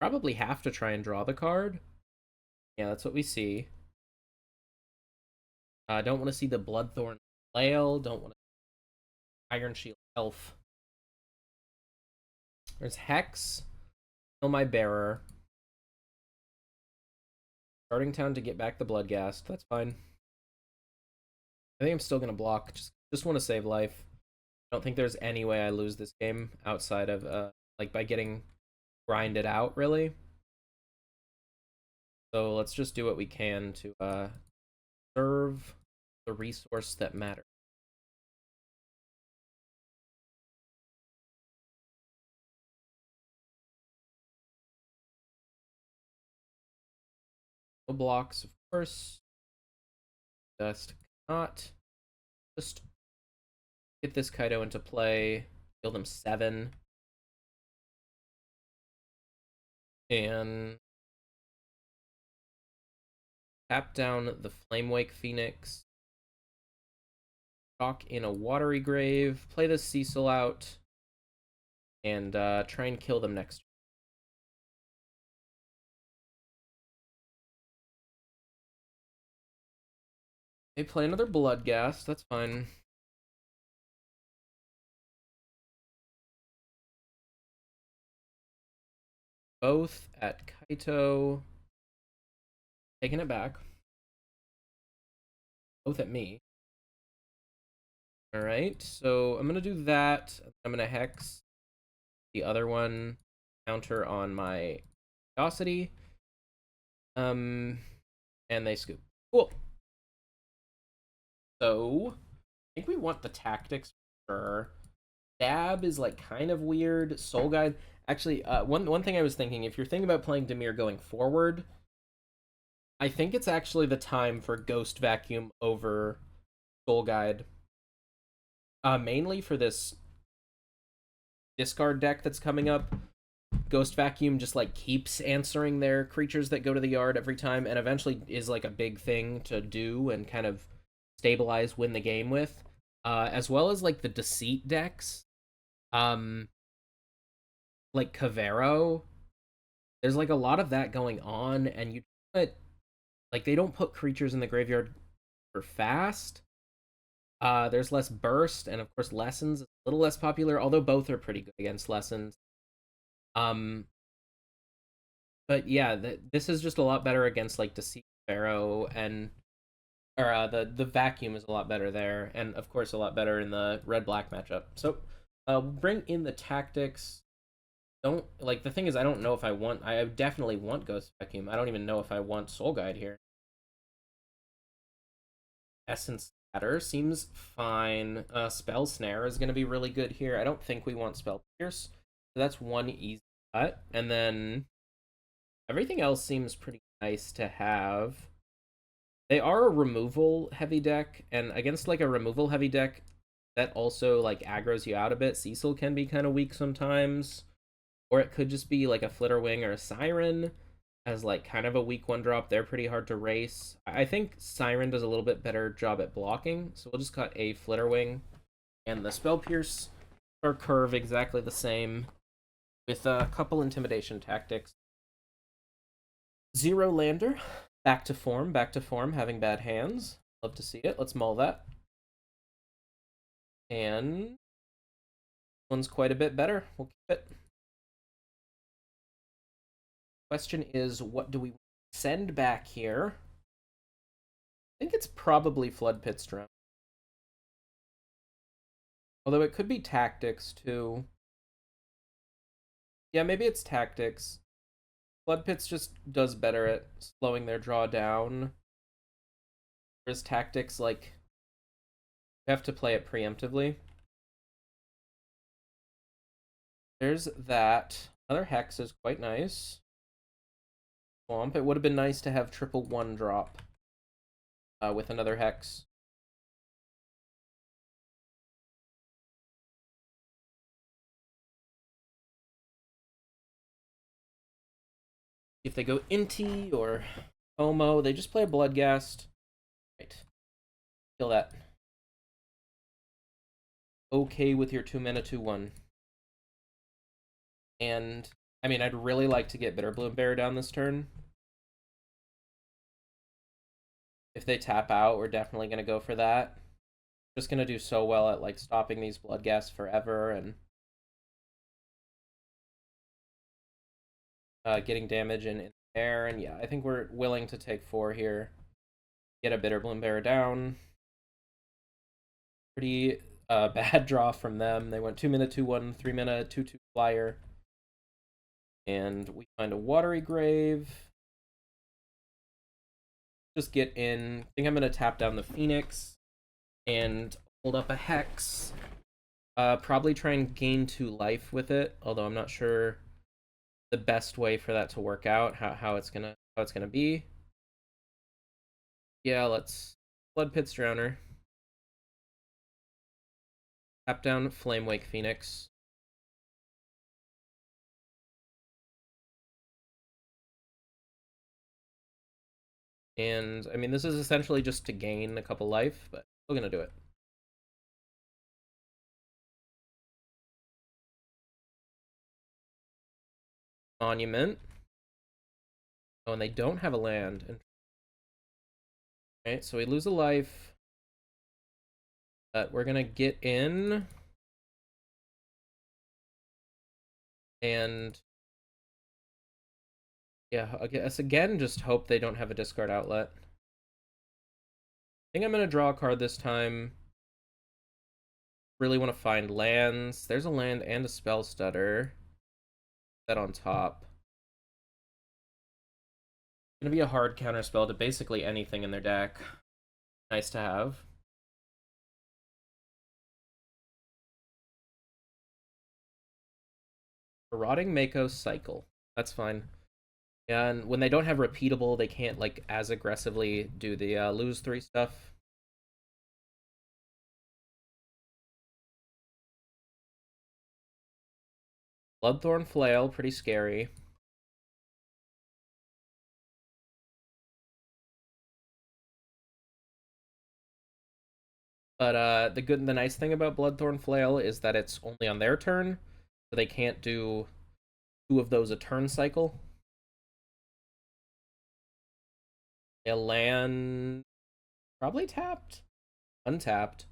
Probably have to try and draw the card. Yeah, that's what we see. Don't want to see the Bloodthorn Flail. Don't want to Iron Shield Elf. There's Hex. Kill my Bearer. Starting town to get back the Bloodghast. That's fine. I think I'm still going to block. Just want to save life. I don't think there's any way I lose this game outside of, like, by getting grinded out, really. So let's just do what we can to, serve the resource that matters. No blocks, of course. Just not. Just get this Kaido into play. Kill them 7. And tap down the Flamewake Phoenix. Chalk in a Watery Grave. Play the Cecil out. And try and kill them next. They play another Bloodghast. That's fine. Both at Kaito. Taking it back. Both at me. Alright, so I'm going to do that. I'm going to Hex the other one. Counter on my Curiosity. And they scoop. Cool. So, I think we want the tactics for sure. Dab is like kind of weird. Soul Guide. Actually, one thing I was thinking, if you're thinking about playing Dimir going forward, I think it's actually the time for Ghost Vacuum over Soul Guide. Mainly for this discard deck that's coming up. Ghost Vacuum just like keeps answering their creatures that go to the yard every time, and eventually is like a big thing to do and kind of stabilize, win the game with. As well as like the Deceit decks. Like Cavero. There's like a lot of that going on, and you put like they don't put creatures in the graveyard for fast. There's less burst, and of course lessons is a little less popular, although both are pretty good against lessons. But yeah, this is just a lot better against like Deceit Pharaoh, and or the vacuum is a lot better there, and of course a lot better in the red black matchup. So we'll bring in the tactics. Don't like the thing is I don't know if I want. I definitely want Ghost Vacuum. I don't even know if I want Soul Guide here. Essence Scatter seems fine. Spell Snare is going to be really good here. I don't think we want Spell Pierce, so that's one easy cut. And then everything else seems pretty nice to have. They are a removal heavy deck, and against like a removal heavy deck that also like aggroes you out a bit, Cecil can be kind of weak sometimes. Or it could just be like a Flitterwing or a Siren as like kind of a weak one drop. They're pretty hard to race. I think Siren does a little bit better job at blocking, so we'll just cut a Flitterwing. And the Spell Pierce or Curve exactly the same with a couple Intimidation tactics. Zero Lander, back to form, having bad hands. Love to see it. Let's mull that. And one's quite a bit better. We'll keep it. Question is, what do we send back here? I think it's probably Flood Pits Drone. Although it could be Tactics, too. Yeah, maybe it's Tactics. Flood Pits just does better at slowing their draw down. Whereas Tactics, like, you have to play it preemptively. There's that. Another Hex is quite nice. Swamp. It would have been nice to have triple 1-drop with another Hex. If they go Inti or Homo, they just play a Bloodghast. Right. Kill that. Okay with your 2-mana 2/1. And, I mean, I'd really like to get Bitterbloom Bear down this turn. If they tap out, we're definitely going to go for that. Just going to do so well at, like, stopping these Bloodghasts forever and getting damage in air. And yeah, I think we're willing to take 4 here. Get a Bitterbloom Bear down. Pretty bad draw from them. They went 2-mana 2/1, 3-mana 2/2 flyer. And we find a Watery Grave. Just get in. I think I'm going to tap down the Phoenix and hold up a Hex. Probably try and gain 2 life with it, although I'm not sure the best way for that to work out, how it's gonna be. Yeah, let's Flood Pits Drowner. Tap down Flame Wake Phoenix. And I mean, this is essentially just to gain a couple life, but we're gonna do it. Monument. Oh, and they don't have a land. Alright, so we lose a life. But we're gonna get in. And yeah, I guess again, just hope they don't have a discard outlet. I think I'm gonna draw a card this time. Really want to find lands. There's a land and a spell stutter. That on top. Gonna be a hard counter spell to basically anything in their deck. Nice to have. Rotting Mako cycle. That's fine. Yeah, and when they don't have repeatable, they can't like as aggressively do the lose 3 stuff. Bloodthorn Flail, pretty scary. But the nice thing about Bloodthorn Flail is that it's only on their turn, so they can't do 2 of those a turn cycle. A land probably tapped, untapped.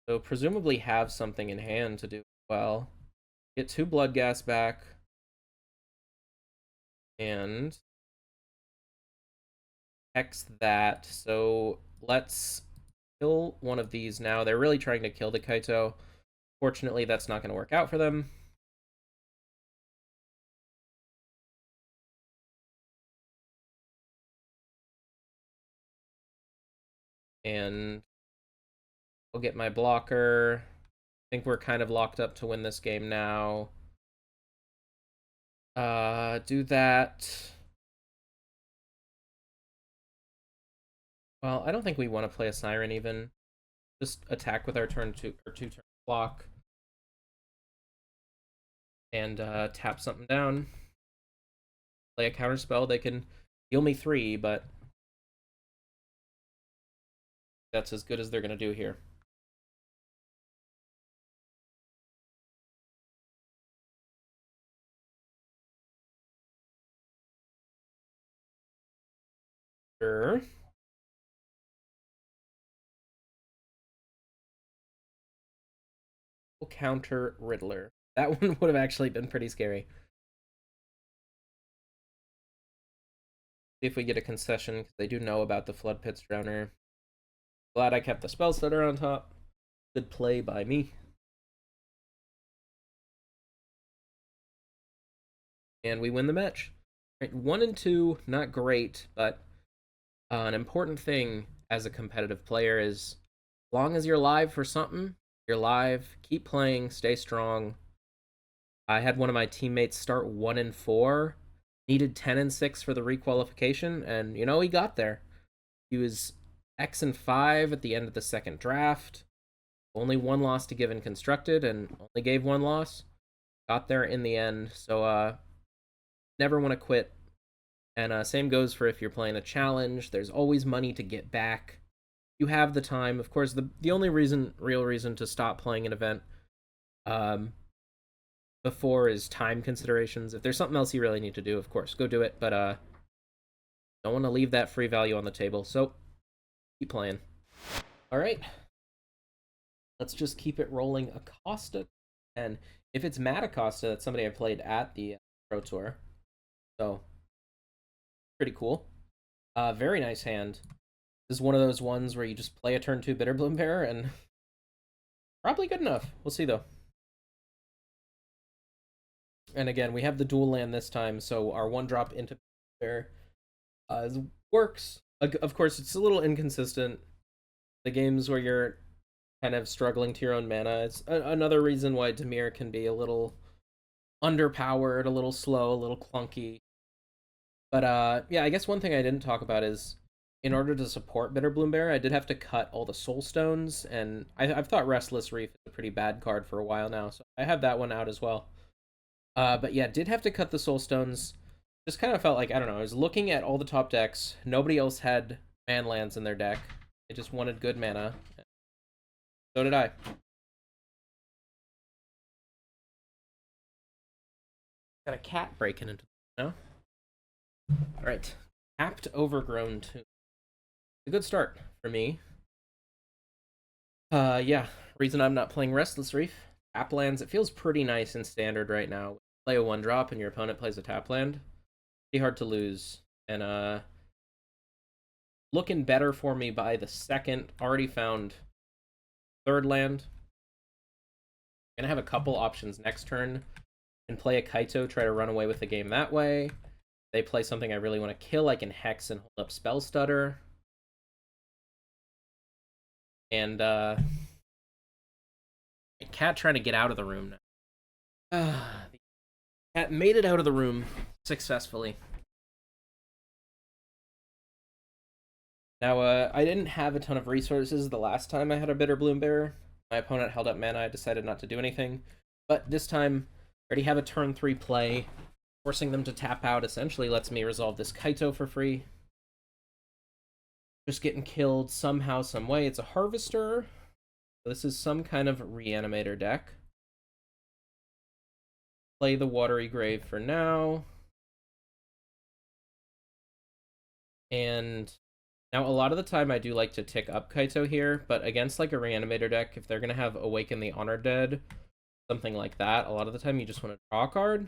So presumably have something in hand to do well. Get 2 Bloodghast back. And Hex that. So let's kill one of these now. They're really trying to kill the Kaito. Fortunately, that's not going to work out for them. And I'll get my blocker. I think we're kind of locked up to win this game now. Do that. Well, I don't think we want to play a Siren even. Just attack with our turn 2 or 2-turn block. And tap something down. Play a counter spell. They can heal me 3, but that's as good as they're going to do here. Sure. We'll counter Riddler. That one would have actually been pretty scary. See if we get a concession, because they do know about the Flood Pits Drowner. Glad I kept the spell stutter on top. Good play by me. And we win the match. Right, 1 and 2, not great, but an important thing as a competitive player is, as long as you're live for something, you're live. Keep playing, stay strong. I had one of my teammates start 1 and 4, needed 10 and 6 for the requalification, and he got there. He was X and 5 at the end of the second draft. Only 1 loss to give in constructed, and only gave 1 loss. Got there in the end, so never want to quit. And same goes for if you're playing a challenge. There's always money to get back. You have the time. Of course, the only real reason to stop playing an event before is time considerations. If there's something else you really need to do, of course, go do it. But don't want to leave that free value on the table. So keep playing. All right. Let's just keep it rolling. Acosta. And if it's Matt Acosta, that's somebody I played at the Pro Tour. So pretty cool. Very nice hand. This is one of those ones where you just play a turn 2 Bitterbloom Bearer and probably good enough. We'll see though. And again, we have the dual land this time, so our 1-drop into Bear works. Of course, it's a little inconsistent. The games where you're kind of struggling to your own mana, it's another reason why Dimir can be a little underpowered, a little slow, a little clunky. But yeah, I guess one thing I didn't talk about is, in order to support Bitterbloom Bear, I did have to cut all the Soul Stones, and I've thought Restless Reef is a pretty bad card for a while now, so I have that one out as well. But yeah, did have to cut the Soul Stones. Just kind of felt like, I don't know, I was looking at all the top decks. Nobody else had man lands in their deck. They just wanted good mana. So did I. Got a cat breaking into the now. Alright. Tapped Overgrown Tomb. A good start for me. Yeah. Reason I'm not playing Restless Reef. Tap lands. It feels pretty nice in standard right now. Play a 1-drop and your opponent plays a tap land. Pretty hard to lose. And looking better for me by the second. Already found 3rd land. Gonna have a couple options next turn. And play a Kaito, try to run away with the game that way. They play something I really want to kill, I can Hex and hold up Spell Stutter. And cat trying to get out of the room now. The cat made it out of the room successfully. Now, I didn't have a ton of resources the last time I had a Bitterbloom Bearer. My opponent held up mana, I decided not to do anything. But this time, I already have a turn 3 play. Forcing them to tap out essentially lets me resolve this Kaito for free. Just getting killed somehow, some way. It's a Harvester. This is some kind of Rreanimator deck. Play the Watery Grave for now. And now a lot of the time I do like to tick up Kaito here, but against like a Rreanimator deck, if they're going to have Awaken the Honored Dead, something like that, a lot of the time you just want to draw a card.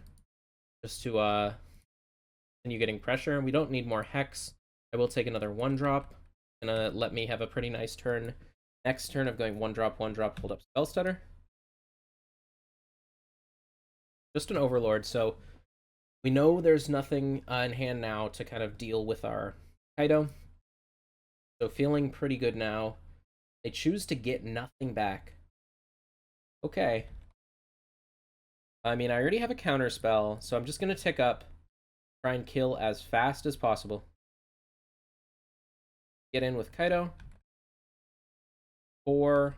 Just to continue getting pressure. We don't need more Hex. I will take another 1-drop. Gonna let me have a pretty nice turn. Next turn of going 1-drop, 1-drop, hold up Spell Stutter. Just an Overlord, so we know there's nothing in hand now to kind of deal with our Kaido. So feeling pretty good now. They choose to get nothing back. Okay. I mean, I already have a counter spell, so I'm just going to tick up, try and kill as fast as possible. Get in with Kaido. 4.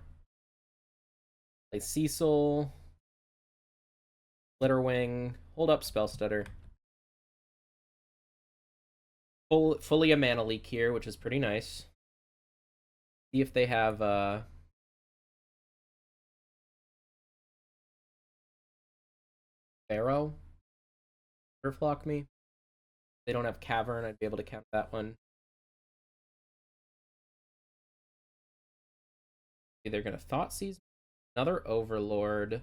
Play Cecil. Flitterwing. Hold up Spell Stutter. Fully a mana leak here, which is pretty nice. See if they have Pharaoh. Flock me. If they don't have Cavern, I'd be able to count that one. They're gonna Thought Seize. Another Overlord.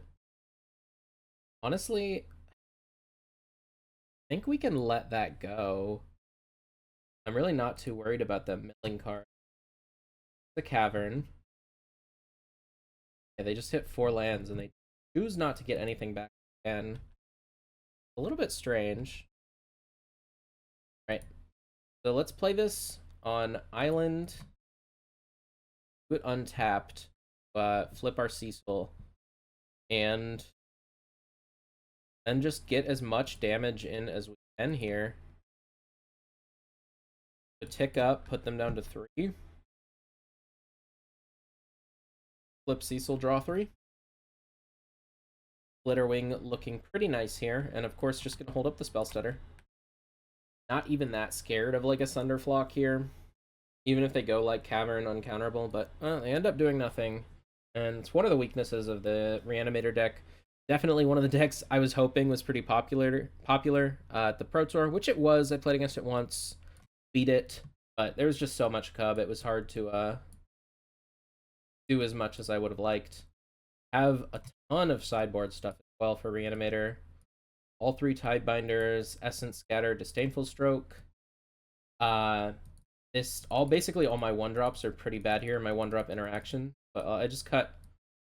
Honestly, I think we can let that go. I'm really not too worried about the milling card. The Cavern. Yeah, they just hit 4 lands and they choose not to get anything back again. A little bit strange. Right. So let's play this on Island. Do it untapped. Flip our Cecil. And then just get as much damage in as we can here. To tick up, put them down to 3. Flip Cecil, draw 3. Flitterwing looking pretty nice here, and of course just gonna hold up the Spell Stutter. Not even that scared of like a Thunderflock here, even if they go like Cavern uncounterable, but they end up doing nothing. And it's one of the weaknesses of the Rreanimator deck. Definitely one of the decks I was hoping was pretty popular at the Pro Tour, which it was. I played against it once, beat it, but there was just so much cub, it was hard to do as much as I would have liked. Have a ton of sideboard stuff as well for Rreanimator. All 3 Tidebinders, Essence Scatter, Disdainful Stroke. Basically all my 1-drops are pretty bad here, my 1-drop interaction. But I just cut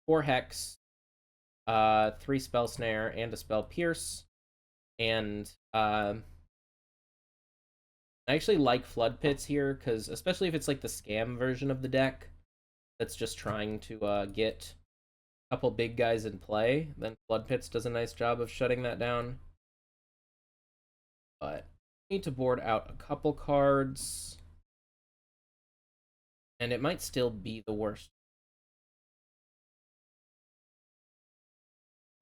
4 Hex, 3 Spell Snare, and a Spell Pierce. And I actually like Flood Pits here, because especially if it's like the scam version of the deck that's just trying to get a couple big guys in play, then Flood Pits does a nice job of shutting that down. But I need to board out a couple cards. And it might still be the worst.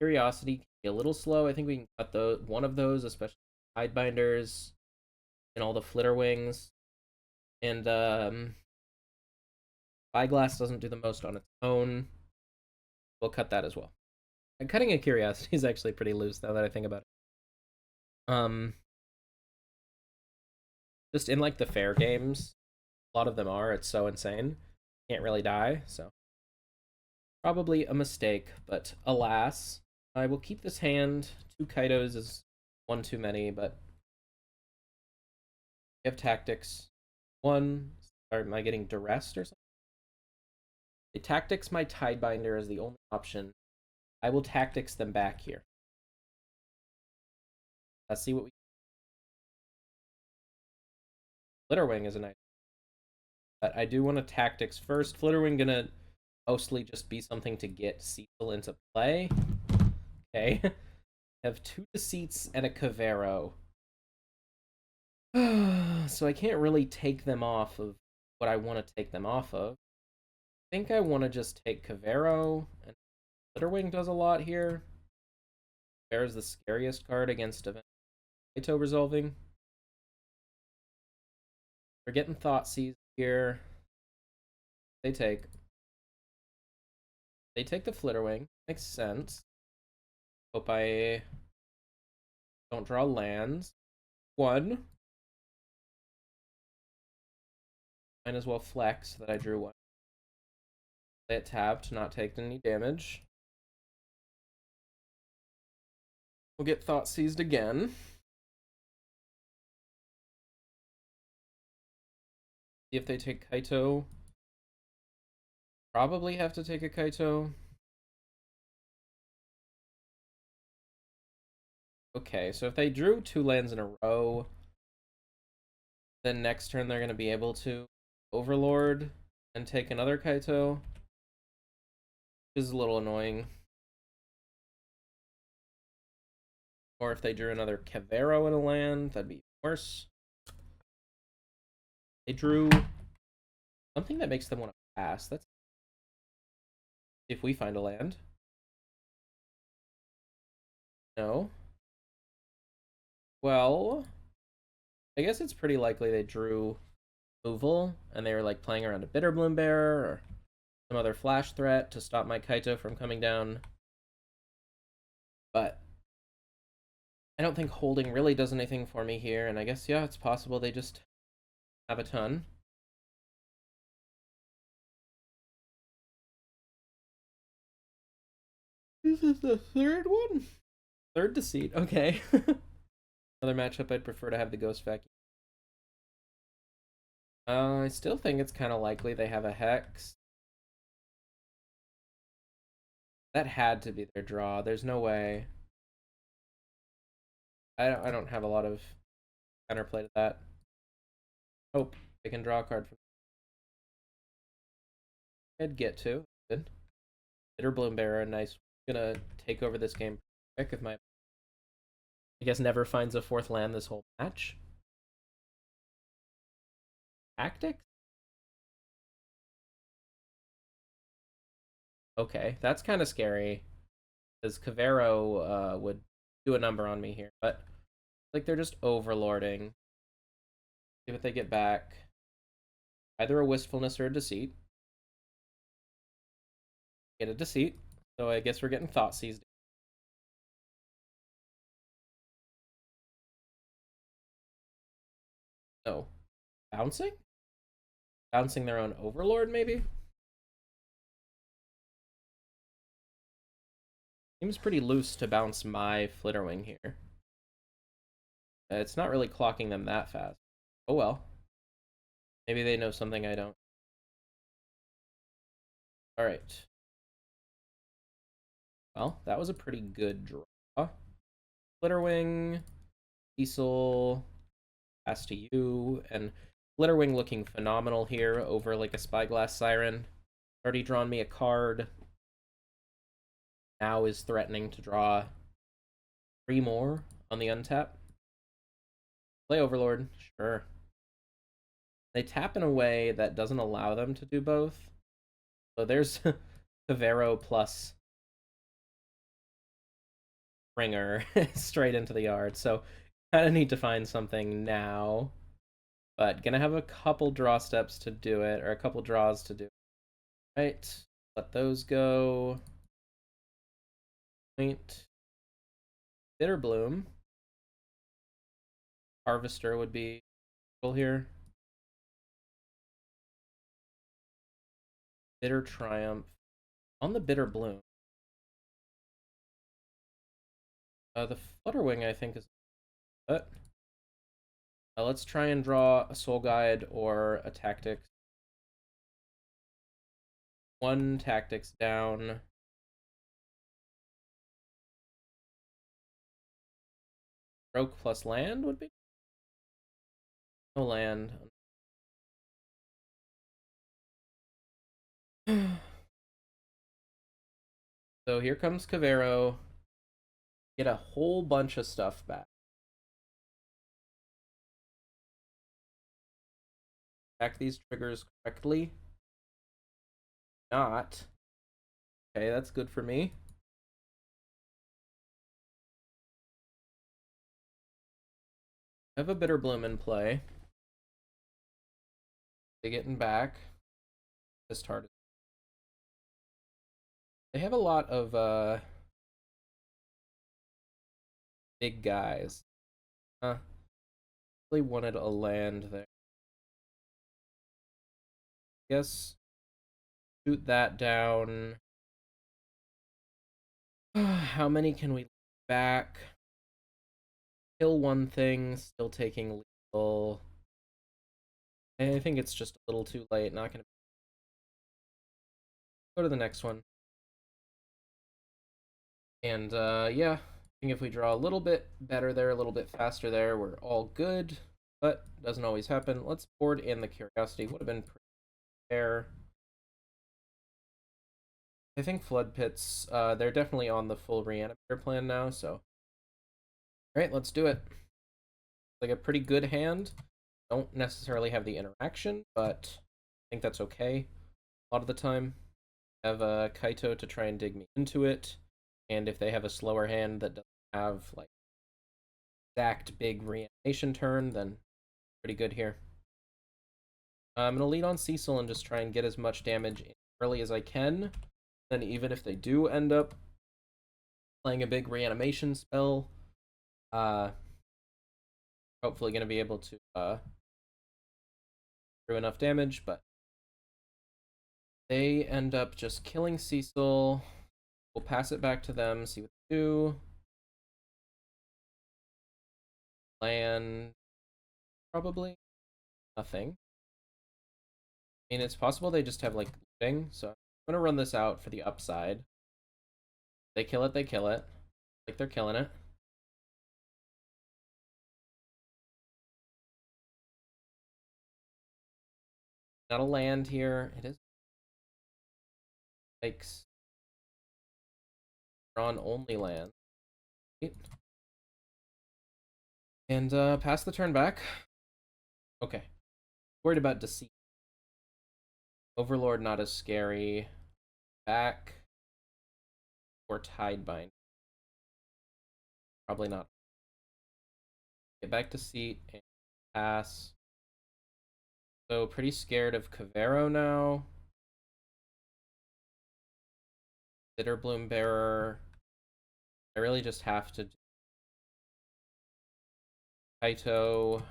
Curiosity can be a little slow. I think we can cut one of those, especially Tidebinders and all the Flitterwings. And Spyglass doesn't do the most on its own. We'll cut that as well. And cutting a Curiosity is actually pretty loose now that I think about it. Just in like the fair games, a lot of them are. It's so insane. Can't really die, so probably a mistake, but alas, I will keep this hand. 2 Kaidos is 1 too many, but we have Tactics. 1, or am I getting duressed or something? The Tactics my Tidebinder is the only option. I will Tactics them back here. Let's see what we. Flitterwing is a nice. But I do want to Tactics first. Flitterwing gonna mostly just be something to get Cecil into play. Okay. Have 2 Deceits and a Cavero. So I can't really take them off of what I want to take them off of. I think I want to just take Cavero, and Flitterwing does a lot here. Cavero's the scariest card against event Kaito resolving. We're getting Thoughtseize here. They take the Flitterwing. Makes sense. Hope I don't draw lands. 1. Might as well flex that I drew 1. Play it tapped to not take any damage. We'll get Thoughtseized again. See if they take Kaito. Probably have to take a Kaito. Okay, so if they drew 2 lands in a row, then next turn they're going to be able to Overlord and take another Kaito, which is a little annoying. Or if they drew another Cavero in a land, that'd be worse. They drew something that makes them want to pass. Let's see if we find a land. No. Well, I guess it's pretty likely they drew removal and they were like playing around a Bitterbloom Bear or some other flash threat to stop my Kaito from coming down. But I don't think holding really does anything for me here, and I guess, yeah, it's possible they just have a ton. This is the third one? Third Deceit, okay. Another matchup I'd prefer to have the Ghost Vacuum. I still think it's kind of likely they have a Hex. That had to be their draw. There's no way. I don't have a lot of counterplay to that. Hope they can draw a card from. I'd get to. Good. Bitterbloom Bearer, nice. Gonna take over this game quick if my, I guess, never finds a 4th land this whole match. Tactics? Okay, that's kind of scary. Because Cavero would do a number on me here. But, like, they're just overlording. See what they get back. Either a Wistfulness or a Deceit. Get a Deceit. So I guess we're getting Thought Seized. No. Bouncing? Bouncing their own Overlord, maybe? Seems pretty loose to bounce my Flitterwing here. It's not really clocking them that fast. Oh well. Maybe they know something I don't. Alright. Well, that was a pretty good draw. Flitterwing, Cecil, pass to you, and Flitterwing looking phenomenal here over like a Spyglass Siren. Already drawn me a card. Now is threatening to draw 3 more on the untap. Play Overlord, sure. They tap in a way that doesn't allow them to do both. So there's Cavero plus Ringer straight into the yard. So kind of need to find something now. But gonna have a couple draw steps to do it, or a couple draws to do it. Right, let those go. Point. Bitterbloom. Harvester would be cool here. Bitter Triumph. On the Bitterbloom. The Flutterwing, I think, is. But let's try and draw a Soul Guide or a Tactics. 1 Tactics down. Stroke plus land would be? No land. So here comes Cavero. Get a whole bunch of stuff back. Back these triggers correctly. Not. Okay, that's good for me. I have a Bitterbloom in play. They getting back. This hard. They have a lot of big guys. Really wanted a land there. Guess shoot that down. How many can we back? Kill 1 thing, still taking lethal. I think it's just a little too late. Not gonna go to the next one. And yeah, I think if we draw a little bit better there, a little bit faster there, we're all good. But doesn't always happen. Let's board in the Curiosity. Would have been pretty fair. I think Flood Pits, they're definitely on the full Rreanimator plan now, so. Alright, let's do it. Like a pretty good hand. Don't necessarily have the interaction, but I think that's okay a lot of the time. Have Kaito to try and dig me into it, and if they have a slower hand that doesn't have like exact big reanimation turn, then pretty good here. I'm gonna lead on Cecil and just try and get as much damage in early as I can. Then even if they do end up playing a big reanimation spell, hopefully gonna be able to do enough damage, but they end up just killing Cecil. We'll pass it back to them, see what they do. Land, probably nothing. I mean, it's possible they just have like looting, so I'm gonna run this out for the upside. They kill it, they kill it. Like they're killing it. Not a land here. It is Yikes. Drawn only land. And pass the turn back. Okay. Worried about Deceit. Overlord not as scary. Back. Or Tidebind. Probably not. Get back to Seat and pass. So pretty scared of Cavero now. Bitterbloom Bearer. I really just have to do Kaito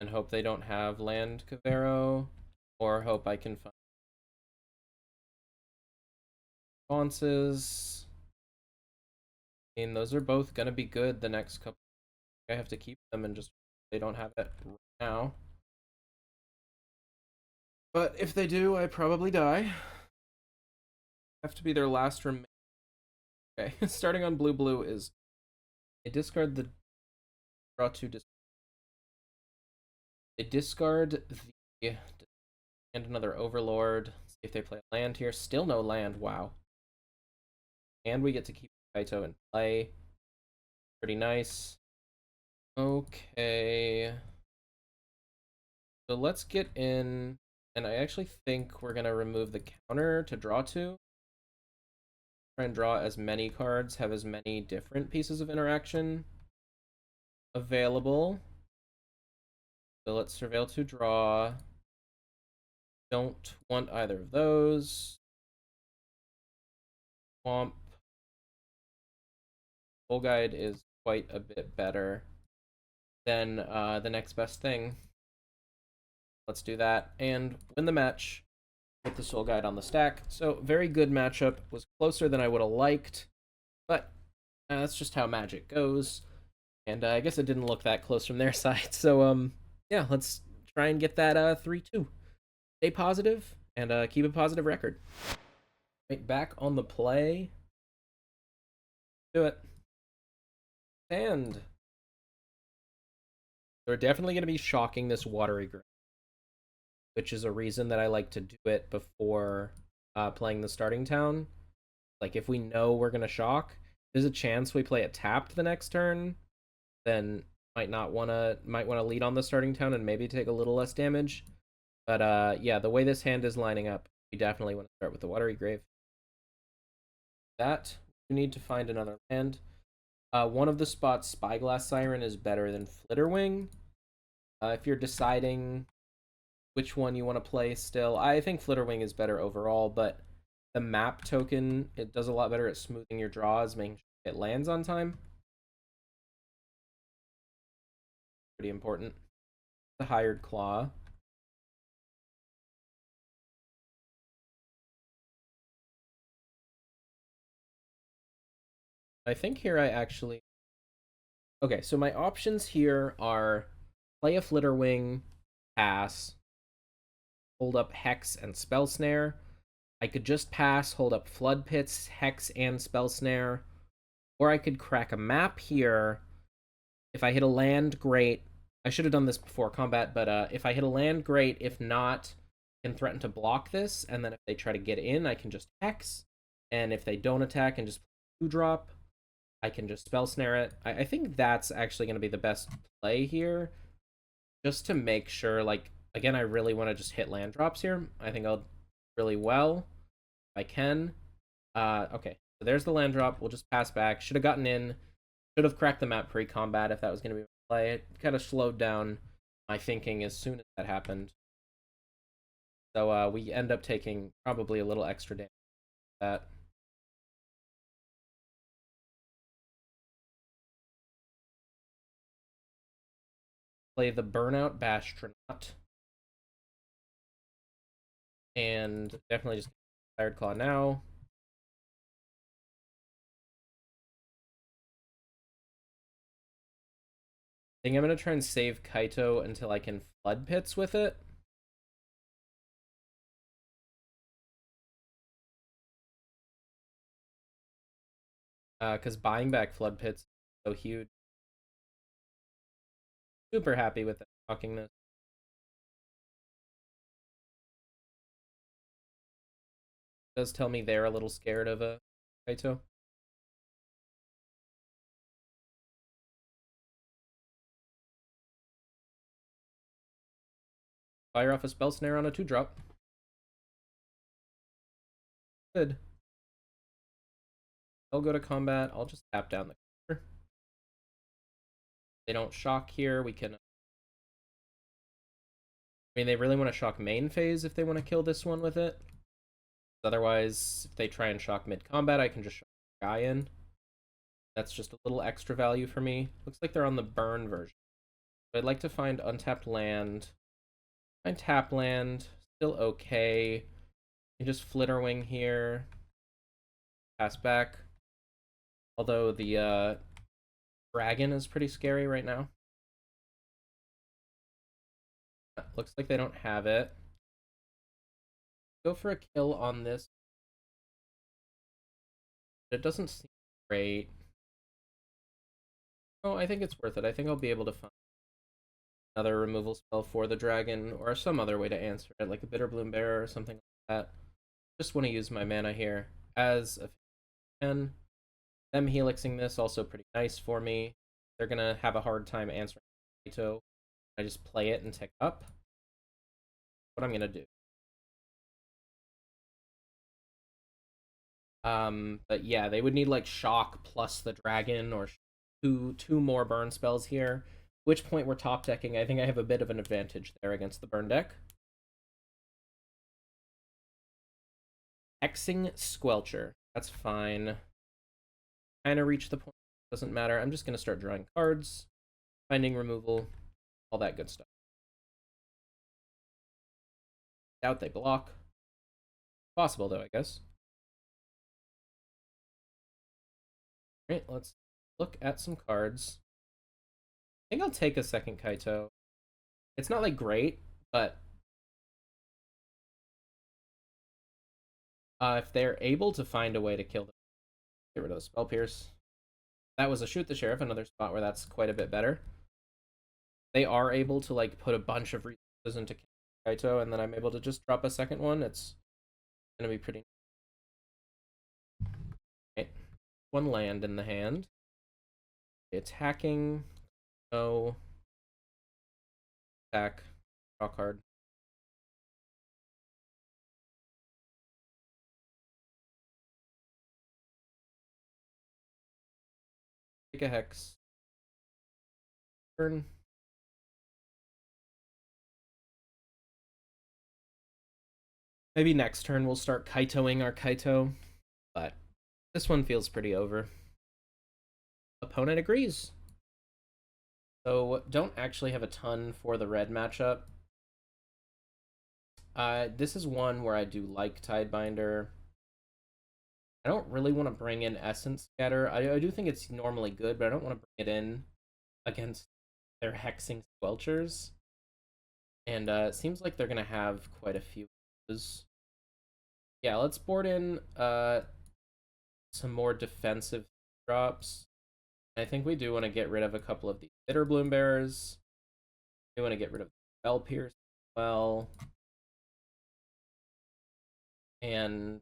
and hope they don't have land Cavero, or hope I can find responses. I mean, those are both gonna be good the next couple. I have to keep them and just they don't have it right now. But if they do, I probably die. Have to be their last remain. Okay, starting on blue blue is they discard the draw two. They discard the and another Overlord. See if they play a land here. Still no land. Wow. And we get to keep Kaito in play. Pretty nice. Okay. So let's get in, and I actually think we're gonna remove the counter to draw two. Try and draw as many cards, have as many different pieces of interaction available. So let's surveil to draw. Don't want either of those. Swamp. Full Guide is quite a bit better than the next best thing. Let's do that and win the match with the Soul Guide on the stack. So very good matchup. Was closer than I would have liked, but that's just how Magic goes. And I guess it didn't look that close from their side. So yeah, let's try and get that 3-2. Stay positive and keep a positive record. Right, back on the play. Do it. And they're definitely going to be shocking this Watery Grave, which is a reason that I like to do it before playing the starting town. Like, if we know we're going to shock, there's a chance we play it tapped the next turn, then might want to lead on the starting town and maybe take a little less damage. But yeah, the way this hand is lining up, we definitely want to start with the Watery Grave. That, we need to find another land. One of the spots, Spyglass Siren, is better than Flitterwing. If you're deciding which one you want to play still, I think Flitterwing is better overall, but the map token, it does a lot better at smoothing your draws, making sure it lands on time. Pretty important. The Hired Claw. I think here I actually... Okay, so my options here are play a Flitterwing, pass, hold up Hex and Spell Snare. I could just pass, hold up Flood Pits, Hex, and Spell Snare. Or I could crack a map here. If I hit a land, great. I should have done this before combat, but if I hit a land, great. If not, I can threaten to block this, and then if they try to get in, I can just Hex. And if they don't attack and just 2-drop, I can just Spell Snare it. I think that's actually going to be the best play here. Just to make sure, like, again, I really want to just hit land drops here. I think I'll do really well if I can. Okay, so there's the land drop. We'll just pass back. Should have gotten in. Should have cracked the map pre-combat if that was going to be my play. It kind of slowed down my thinking as soon as that happened. So we end up taking probably a little extra damage with that. Play the Burnout Bastronaut. And definitely just Tired Claw now. I think I'm going to try and save Kaito until I can Flood Pits with it. Because buying back Flood Pits is so huge. Super happy with talking this. It does tell me they're a little scared of Kaito. Fire off a Spell Snare on a 2-drop. Good. They'll go to combat. I'll just tap down the counter. They don't shock here. We can. I mean, they really want to shock main phase if they want to kill this one with it. Otherwise, if they try and shock mid-combat, I can just shock the guy in. That's just a little extra value for me. Looks like they're on the burn version. So I'd like to find untapped land. Find tap land. Still okay. You just Flitterwing here. Pass back. Although the dragon is pretty scary right now. Looks like they don't have it. Go for a kill on this. It doesn't seem great. Oh, I think it's worth it. I think I'll be able to find another removal spell for the dragon, or some other way to answer it, like a Bitter Bloom Bearer or something like that. Just want to use my mana here as a 10. Them helixing this also pretty nice for me. They're gonna have a hard time answering Kaito. I just play it and tick up. What I'm gonna do. But yeah, they would need like shock plus the dragon or two more burn spells here. Which point we're top decking, I think I have a bit of an advantage there against the burn deck. Hexing Squelcher. That's fine. Kind of reach the point. Doesn't matter. I'm just going to start drawing cards, finding removal, all that good stuff. Doubt they block. Possible, though, I guess. Alright, let's look at some cards. I think I'll take a second Kaito. It's not, like, great, but if they're able to find a way to kill them, get rid of the Spell Pierce. That was a Shoot the Sheriff, another spot where that's quite a bit better. They are able to, like, put a bunch of resources into Kaito, and then I'm able to just drop a second one. It's gonna be pretty. Okay. One land in the hand. Attacking. No. Attack. Draw card. Take a hex. Turn. Maybe next turn we'll start Kaitoing our Kaito, but this one feels pretty over. Opponent agrees. So don't actually have a ton for the red matchup. This is one where I do like Tidebinder. I don't really want to bring in Essence Scatter. I do think it's normally good, but I don't want to bring it in against their Hexing Squelchers. And it seems like they're going to have quite a few of those. Yeah, let's board in some more defensive drops. I think we do want to get rid of a couple of these Bitter Bloom Bearers. We want to get rid of Bell Pierce as well. And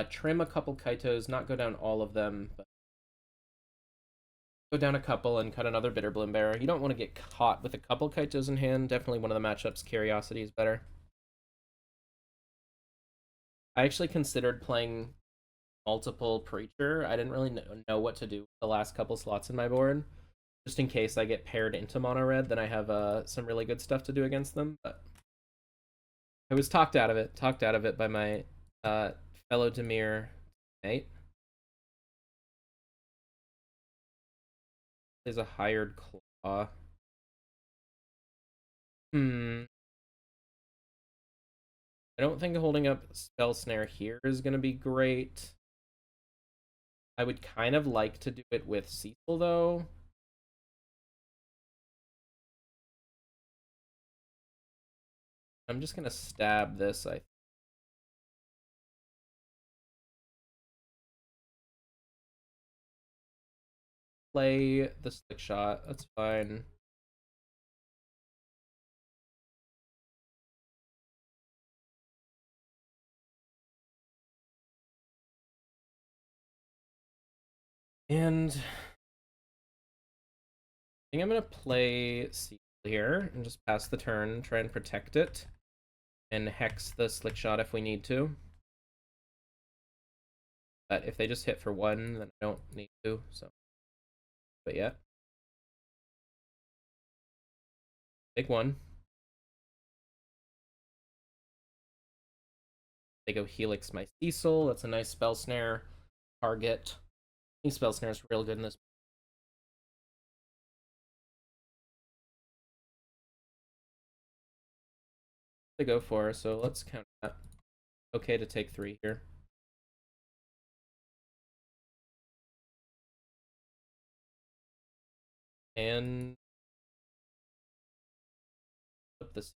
trim a couple Kaitos, not go down all of them, but go down a couple and cut another Bitter Bloom Bearer. You don't want to get caught with a couple Kaitos in hand. Definitely one of the matchups, Curiosity is better. I actually considered playing multiple Preacher. I didn't really know what to do with the last couple slots in my board. Just in case I get paired into mono red, then I have some really good stuff to do against them. But I was talked out of it by my fellow Dimir mate. Is a hired claw. I don't think holding up Spell Snare here is going to be great. I would kind of like to do it with Cecil, though. I'm just going to stab this, I think. Play the Slick Shot. That's fine. And I think I'm going to play Cecil here and just pass the turn, try and protect it, and hex the Slick Shot if we need to. But if they just hit for one, then I don't need to, so. But yeah. Big one. They go Helix my Cecil. That's a nice Spell Snare target. I think Spell Snare is real good in this. To go for, so let's count that. Okay to take 3 here. And flip this.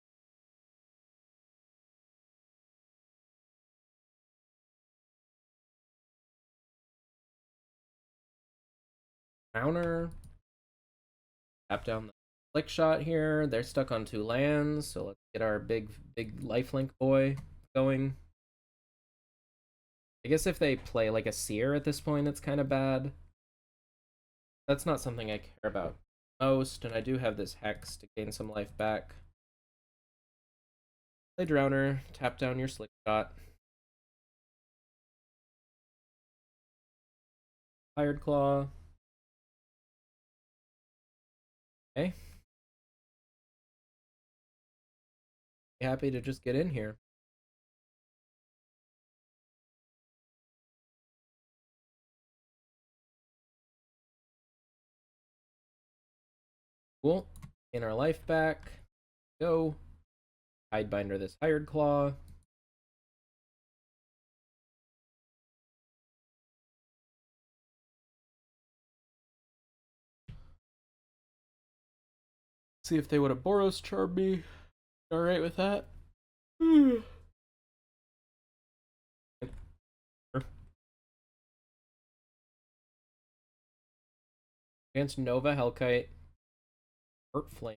Counter. Tap down the Flick Shot here. They're stuck on 2 lands, so let's get our big lifelink boy going. I guess if they play like a Seer at this point, it's kind of bad. That's not something I care about most, and I do have this Hex to gain some life back. Play Drowner, tap down your Slick Shot. Hired Claw. Okay. Happy to just get in here. Cool. Gain our life back. Go. Hidebinder this Hired Claw. See if they would have Boros charmed me. Alright with that? Against Nova Hellkite. Hurt Flame.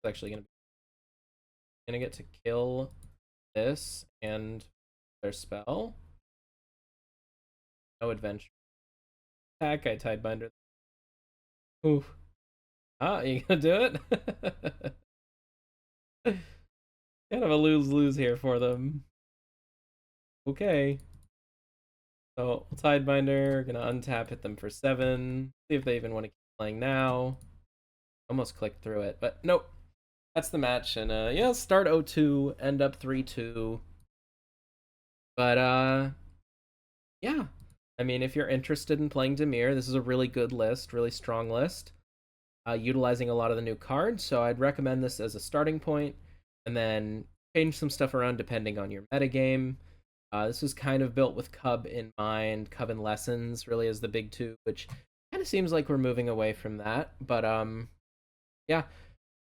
It's actually gonna get to kill this and their spell. No adventure. Attack, I Tidebinder. Oof. Ah, you gonna do it? Kind of a lose-lose here for them. Okay. So, Tidebinder, gonna untap, hit them for 7. See if they even want to keep playing now. Almost clicked through it, but nope. That's the match, and yeah, start 0-2, end up 3-2. But yeah. I mean, if you're interested in playing Dimir, this is a really good list, really strong list. Utilizing a lot of the new cards, so I'd recommend this as a starting point, and then change some stuff around depending on your metagame. This was kind of built with Cub in mind. Cub and Lessons really is the big two, which kind of seems like we're moving away from that. But yeah,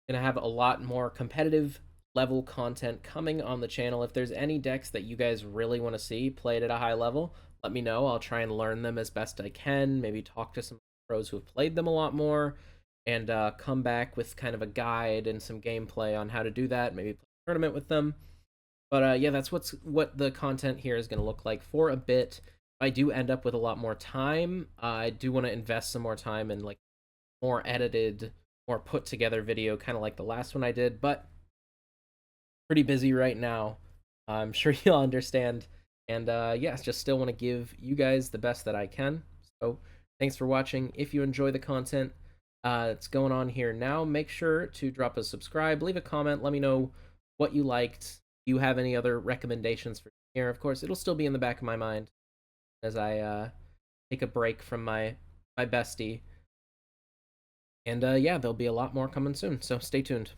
Gonna have a lot more competitive level content coming on the channel. If there's any decks that you guys really want to see played at a high level, let me know. I'll try and learn them as best I can. Maybe talk to some pros who have played them a lot more, and come back with kind of a guide and some gameplay on how to do that. Maybe play a tournament with them. But yeah, that's what the content here is going to look like for a bit. I do end up with a lot more time. I do want to invest some more time in like more edited, more put together video, kind of like the last one I did. But pretty busy right now. I'm sure you'll understand. And yeah, just still want to give you guys the best that I can. So thanks for watching. If you enjoy the content that's going on here now, make sure to drop a subscribe, leave a comment, let me know what you liked. Do you have any other recommendations for here? Of course, it'll still be in the back of my mind as I take a break from my bestie. And yeah, there'll be a lot more coming soon, so stay tuned.